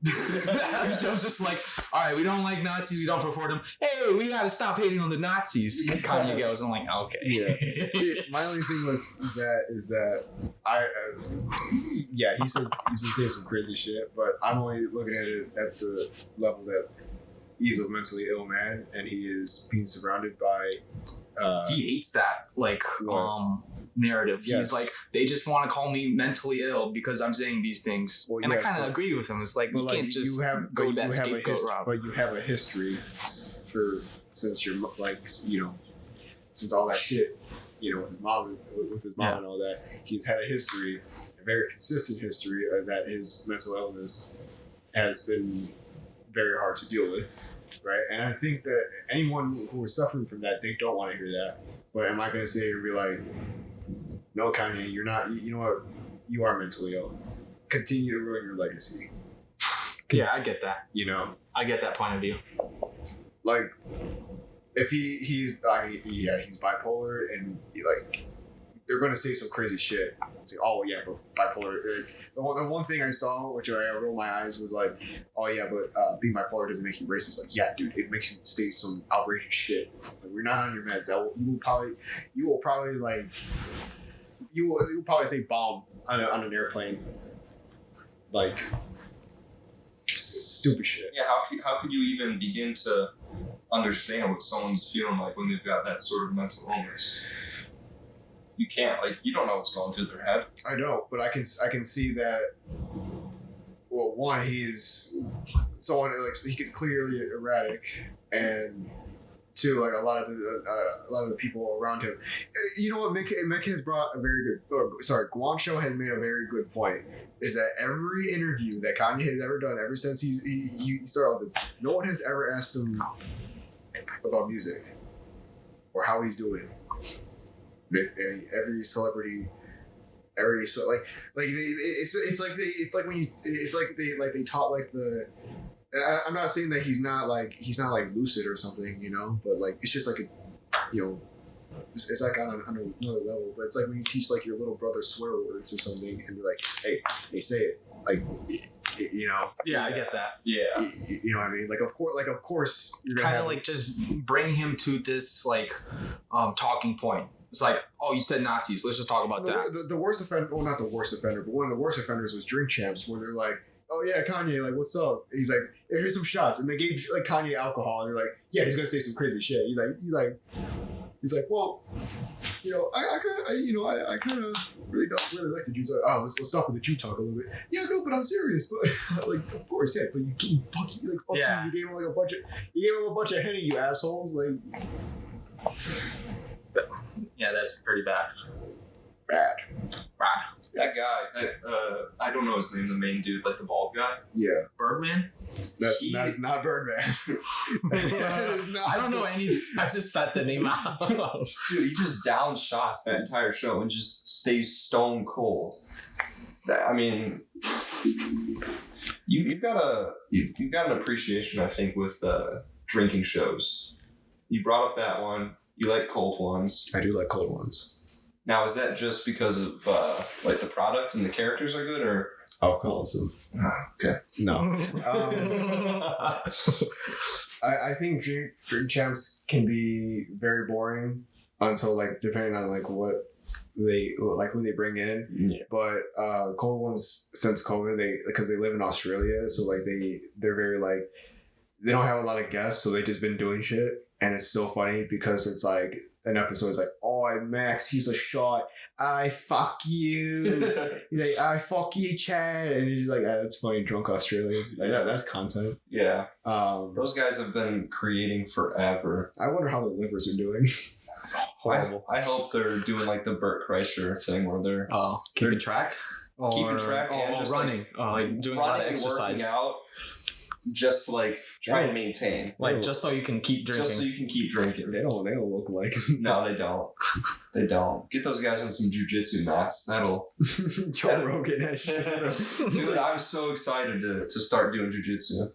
I was just like, all right, we don't like Nazis, we don't support them. Hey, we got to stop hating on the Nazis. Kanye goes, I'm like, okay. Yeah. See, my only thing with that is that he says he's been saying some crazy shit, but I'm only looking at it at the level that he's a mentally ill man, and he is being surrounded by he hates that narrative. Yes. He's like, they just want to call me mentally ill because I'm saying these things. Well, and I kind of agree with him. It's like, you can't just go that scapegoat route. But you have a history since you're like, you know, since all that shit, you know, with his mom and all that, he's had a history, a very consistent history, that his mental illness has been very hard to deal with, right? And I think that anyone who is suffering from that, they don't want to hear that. But am I going to sit here and be like, no, Kanye, you're not, you know what? You are mentally ill. Continue to ruin your legacy. Yeah, I get that. You know? I get that point of view. Like, if he's bipolar and they're going to say some crazy shit. It's like, oh yeah, but bipolar. The one thing I saw, which I rolled my eyes, was like, oh yeah, but being bipolar doesn't make you racist. Like, yeah, dude, it makes you say some outrageous shit. Like, we're not on your meds. You will probably say bomb on an airplane. Like, stupid shit. Yeah, how could you even begin to understand what someone's feeling like when they've got that sort of mental illness? You can't. Like, you don't know what's going through their head. I know, but I can see that. Well, one, he's someone like he gets clearly erratic, and two, like a lot of the people around him. You know what? Mick has brought a very good. Guancho has made a very good point. Is that every interview that Kanye has ever done, ever since he started all this, no one has ever asked him about music or how he's doing. Every celebrity, it's like they taught like the. I'm not saying that he's not like lucid or something, you know, but like it's just like a, you know, it's like on another level. But it's like when you teach like your little brother swear words or something, and you're like, hey, say it, like, you know. Yeah, I get that. Yeah, you know what I mean. Like of course, you're kind of like just bring him to this like talking point. It's like, oh, you said Nazis. Let's just talk about that. The worst offender, well, not the worst offender, but one of the worst offenders was Drink Champs, where they're like, oh yeah, Kanye, like, what's up? He's like, here's some shots, and they gave like Kanye alcohol, and they're like, yeah, he's gonna say some crazy shit. He's like, well, you know, I kind of really don't really like the Jews. Like, oh, let's stop with the Jew talk a little bit. Yeah, no, but I'm serious. But like, of course, yeah. But you fucking yeah. You gave him a bunch of Henny, you assholes. Like, yeah, that's pretty bad. Rad. That guy, I don't know his name, the main dude, like the bald guy. Yeah. Birdman? That's not Birdman. That is not. I don't know anything. I just spat the name out. Dude, he just down shots that entire show and just stays stone cold. I mean, you've got an appreciation, I think, with drinking shows. You brought up that one. You like cold ones. I do like cold ones. Now, is that just because of like the product and the characters are good, or alcoholism? Okay, no. I think drink champs can be very boring until like depending on like what they like who they bring in. Yeah. But cold ones since COVID, because they live in Australia, so like they're very like they don't have a lot of guests, so they just been doing shit. And it's so funny because it's like an episode is like, oh, Max, he's a shot. I fuck you. He's like, I fuck you, Chad. And he's like, that's funny, drunk Australians. Like, that's content. Yeah. Those guys have been creating forever. I wonder how their livers are doing. Horrible. I hope they're doing like the Burt Kreischer thing where they're keeping track. Keeping track and just running, like doing a lot of exercise. Working out. Just to like try and maintain, like just so you can keep drinking. Just so you can keep drinking. They don't look like. No, they don't. They don't. Get those guys on some jujitsu mats. That'll. Joe Rogan. Dude, I'm so excited to start doing jujitsu.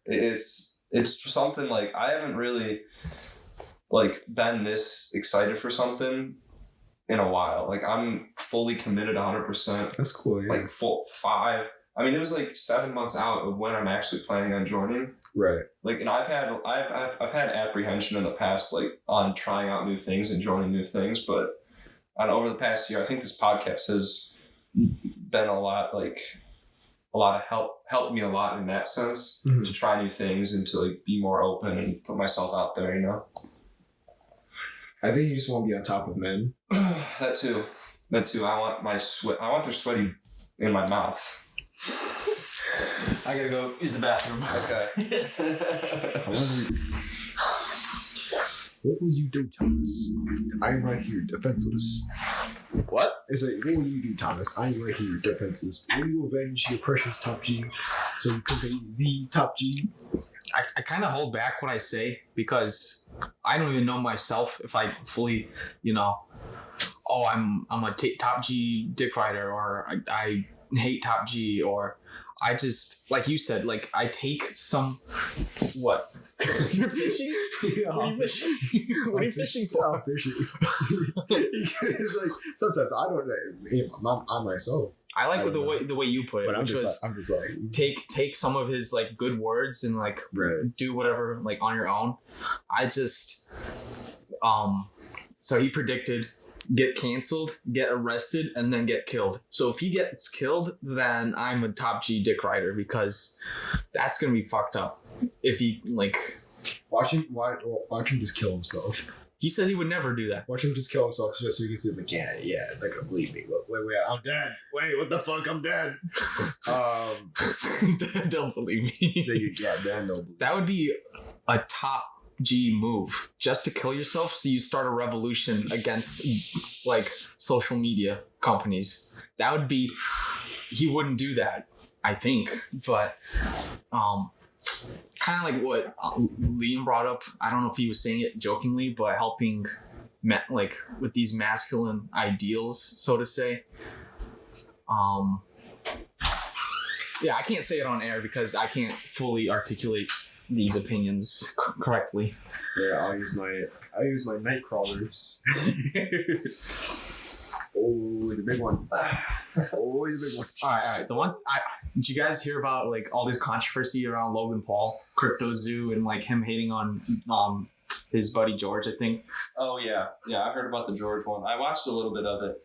It's something like I haven't really like been this excited for something in a while. Like I'm fully committed 100%. That's cool. Yeah. Like full 5. I mean, it was like 7 months out of when I'm actually planning on joining. Right. Like, and I've had apprehension in the past, like on trying out new things and joining new things. But over the past year, I think this podcast has been a lot of helped me a lot in that sense to try new things and to like be more open and put myself out there. You know. I think you just want to be on top of men. That too. I want my sweat. I want their sweaty in my mouth. I gotta go use the bathroom. Okay. What will you do, Tomas? I'm right here, defenseless. What? It's like, what will you do, Thomas? I want to hear your defenses. Will you avenge your precious top G so you can be the top G? I kind of hold back what I say because I don't even know myself if I fully, I'm a top G dick rider, or I hate top G, or I just, like you said, like I take some, what? You're fishing? Yeah, What are you fishing? What are you fishing for? I'm fishing. It's like, sometimes I don't know. I myself. I like I the way you put it, But which was I'm just like take some of his like good words and like do whatever like on your own. I just so he predicted get canceled, get arrested, and then get killed. So if he gets killed, then I'm a top G dick rider because that's gonna be fucked up. If he like watch him just kill himself. He said he would never do that. Watch him just kill himself just so you can see like, yeah, they're gonna believe me. Look, wait, I'm dead. Wait, what the fuck? I'm dead. They'll believe me. That would be a top G move, just to kill yourself so you start a revolution against like social media companies. That would be, he wouldn't do that, I think, but kind of like what Liam brought up. I don't know if he was saying it jokingly, but helping like with these masculine ideals, so to say. Yeah, I can't say it on air because I can't fully articulate these opinions correctly. Yeah, I'll use my night crawlers. Oh, it's a big one. Oh, it's a big one. All right. Did you guys hear about like all this controversy around Logan Paul, Crypto Zoo, and like him hating on his buddy George, I think? Oh yeah, I heard about the George one. I watched a little bit of it.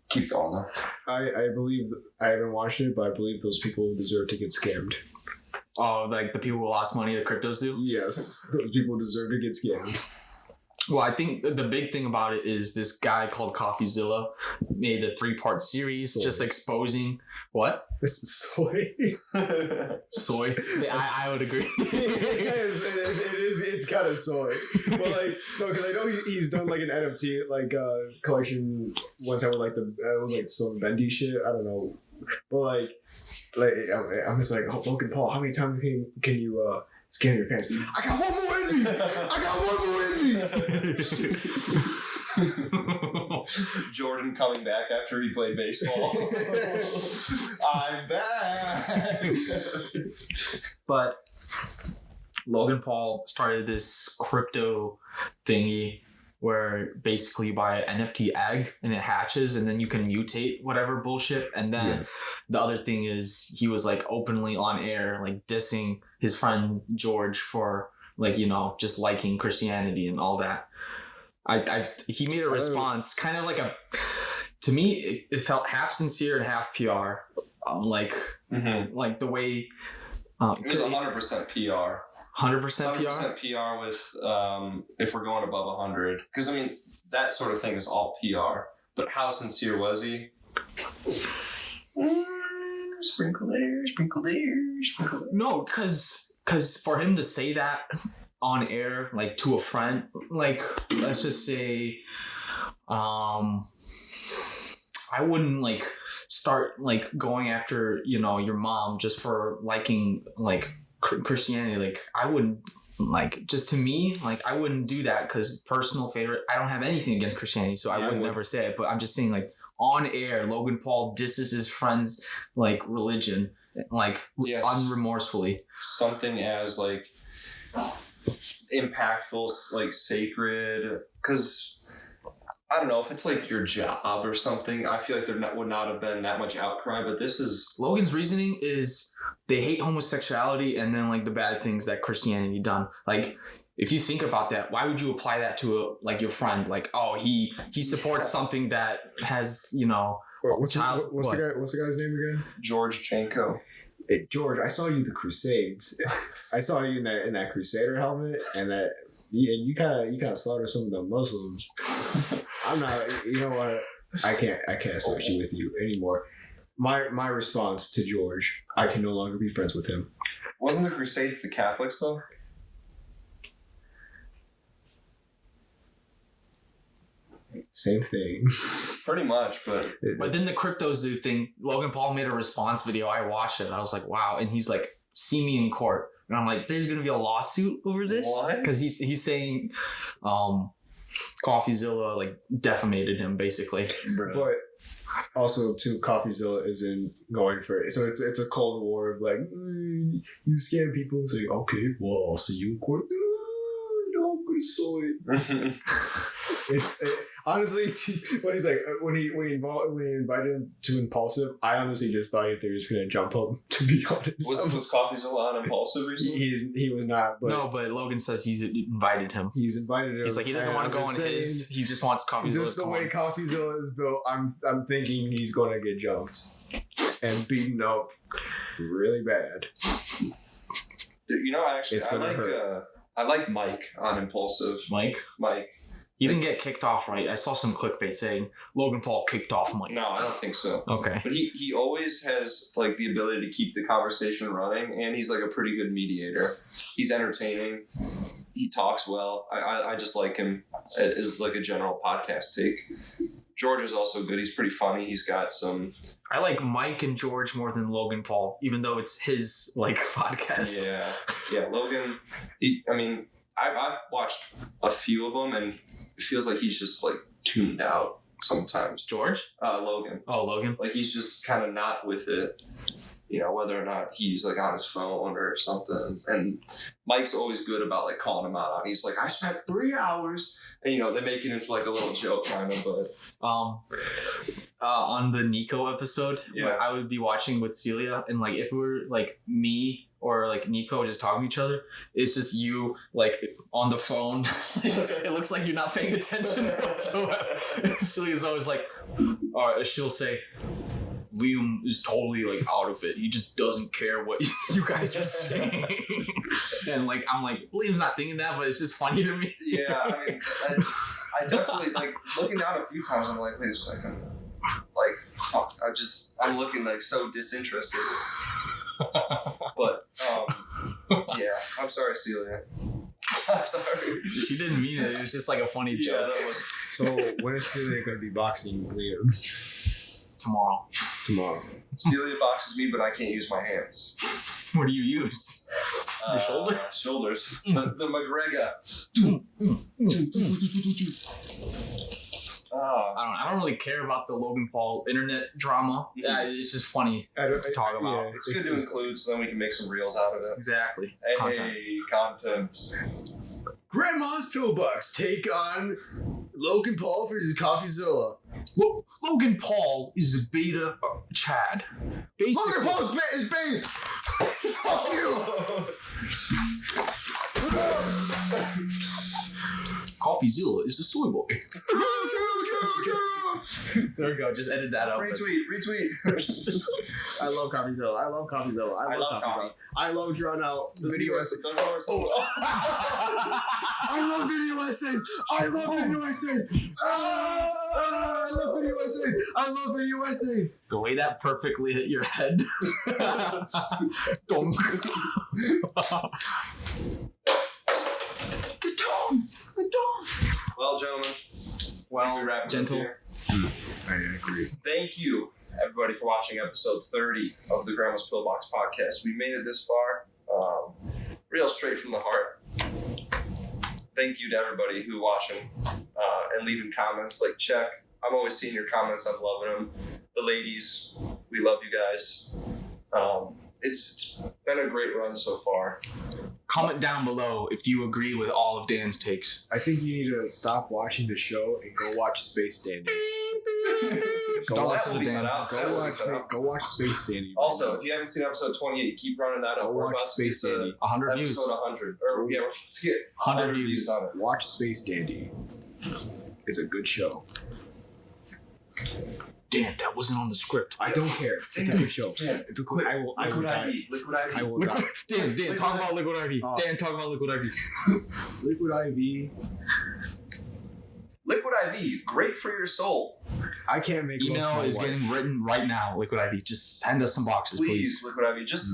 Keep going though. I believe I haven't watched it, but I believe those people deserve to get scammed. Oh, like the people who lost money at the Crypto Zoo? Yes, those people deserve to get scammed. Well, I think the big thing about it is this guy called CoffeeZilla made a 3-part series just exposing what? This is soy. Soy. I would agree. It's kind of soy. But like, no, because I know he's done like an NFT like collection one time with like it was like some bendy shit. I don't know, but like I'm just like, oh, Logan Paul, how many times can you scan your pants? I got one more in me. Jordan coming back after he played baseball. I'm back. But Logan Paul started this crypto thingy where basically you buy an NFT egg and it hatches and then you can mutate whatever bullshit. And then the other thing is he was like openly on air, like dissing his friend George for like, just liking Christianity and all that. He made a response kind of like to me, it felt half sincere and half PR. Like the way... it was 100% PR. 100% PR? 100% PR with if we're going above 100. Because, I mean, that sort of thing is all PR. But how sincere was he? Sprinkle there, sprinkle there, sprinkle there. No, because for him to say that on air, like to a friend, like, let's just say, I wouldn't, like, start, like, going after, your mom just for liking, like, Christianity. Like, I wouldn't, like, just to me, like, I wouldn't do that because personal favorite, I don't have anything against Christianity, so I would never say it, but I'm just saying, like, on air, Logan Paul disses his friend's, like, religion, like, unremorsefully. Something as, like, impactful, like, sacred, because I don't know if it's like your job or something. I feel like there would not have been that much outcry, but this is... Logan's reasoning is they hate homosexuality and then like the bad things that Christianity done. Like, if you think about that, why would you apply that to like your friend? Like, oh, he supports something that has, what's the guy's name again? George Janko. Hey, George, I saw you the Crusades. I saw you in that Crusader helmet and that. Yeah, you kind of slaughter some of the Muslims. I'm not. You know what? I can't associate with you anymore. My response to George: I can no longer be friends with him. Wasn't the Crusades the Catholics though? Same thing. Pretty much, but then the crypto zoo thing, Logan Paul made a response video. I watched it. And I was like, wow. And he's like, see me in court. And I'm like, there's going to be a lawsuit over this? What? Because he's saying CoffeeZilla like defamated him, basically. But also, too, CoffeeZilla isn't going for it. So it's a cold war of like, you scam people. Say, okay, well, I'll see you in court. No, I'm going to sue it. Honestly, when he's like when he invited him to Impulsive, I honestly just thought they were just gonna jump up. To be honest, was CoffeeZilla on Impulsive recently? He was not. But no, but Logan says he's invited him. He's invited him. He's like he doesn't want to go on his. He just wants CoffeeZilla. Just the way CoffeeZilla is built, I'm thinking he's gonna get jumped and beaten up really bad. Dude, you know, I like Mike on Impulsive. Mike. He didn't get kicked off, right? I saw some clickbait saying Logan Paul kicked off Mike. No, I don't think so. Okay. But he always has like the ability to keep the conversation running, and he's like a pretty good mediator. He's entertaining. He talks well. I just like him as like a general podcast take. George is also good. He's pretty funny. He's got some... I like Mike and George more than Logan Paul, even though it's his like podcast. Yeah. Logan, I've watched a few of them, and it feels like he's just like tuned out sometimes. George? Logan. Oh, Logan. Like he's just kind of not with it, you know, whether or not he's like on his phone or something. And Mike's always good about like calling him out. He's like, I spent 3 hours, and you know, they're making it like a little joke kind of, but. On the Nico episode, I would be watching with Celia, and like if it were like me or like Nico just talking to each other, it's just you like on the phone. It looks like you're not paying attention whatsoever. Celia's always like, she'll say, Liam is totally like out of it. He just doesn't care what you guys are saying. And like I'm like, Liam's not thinking that, but it's just funny to me. Yeah, I mean, I definitely like looking down a few times. I'm like, wait a second, like fuck, I'm looking like so disinterested. But yeah, I'm sorry, Celia. I'm sorry. She didn't mean it. It was just like a funny joke. Yeah, that was. So when is Celia gonna be boxing Liam? Tomorrow. Celia boxes me, but I can't use my hands. What do you use? Your shoulder? Shoulders. The McGregor. I don't really care about the Logan Paul internet drama. Yeah, it's just funny to talk about. Yeah, it's good to include, so then we can make some reels out of it. Exactly. Hey, content. Grandma's Pillbox take on Logan Paul versus CoffeeZilla. Logan Paul is a beta Chad. Basically, Logan Paul is base. Fuck you. CoffeeZilla is a soy boy. True. There we go. Just edit that out. Retweet. I love CoffeeZilla. I love CoffeeZilla. I love drawn out video essays. I love video essays. I love video essays. The way that perfectly hit your head. Donk. The dog. Well, gentlemen. Gentle. I agree. Thank you, everybody, for watching episode 30 of the Grandma's Pillbox podcast. We made it this far. Real straight from the heart. Thank you to everybody who watching and leaving comments. Like, check. I'm always seeing your comments. I'm loving them. The ladies, we love you guys. It's been a great run so far. Comment down below if you agree with all of Dan's takes. I think you need to stop watching the show and go watch Space Dandy. Don't listen to Dan. Go watch Space Dandy. Also, if you haven't seen episode 28, keep running that up. Go watch Space Dandy. 100 views. Episode 100. Or, yeah, let's get 100 views on it. Watch Space Dandy. It's a good show. Dan, that wasn't on the script. I don't care. It's a good show. It's a quick. I will die. Liquid IV. I will die. Dan, talk about Liquid IV. Dan, talk about Liquid IV. Liquid IV. Liquid IV, great for your soul. I can't make email is getting written right now. Liquid IV, just send us some boxes, please. Liquid IV, just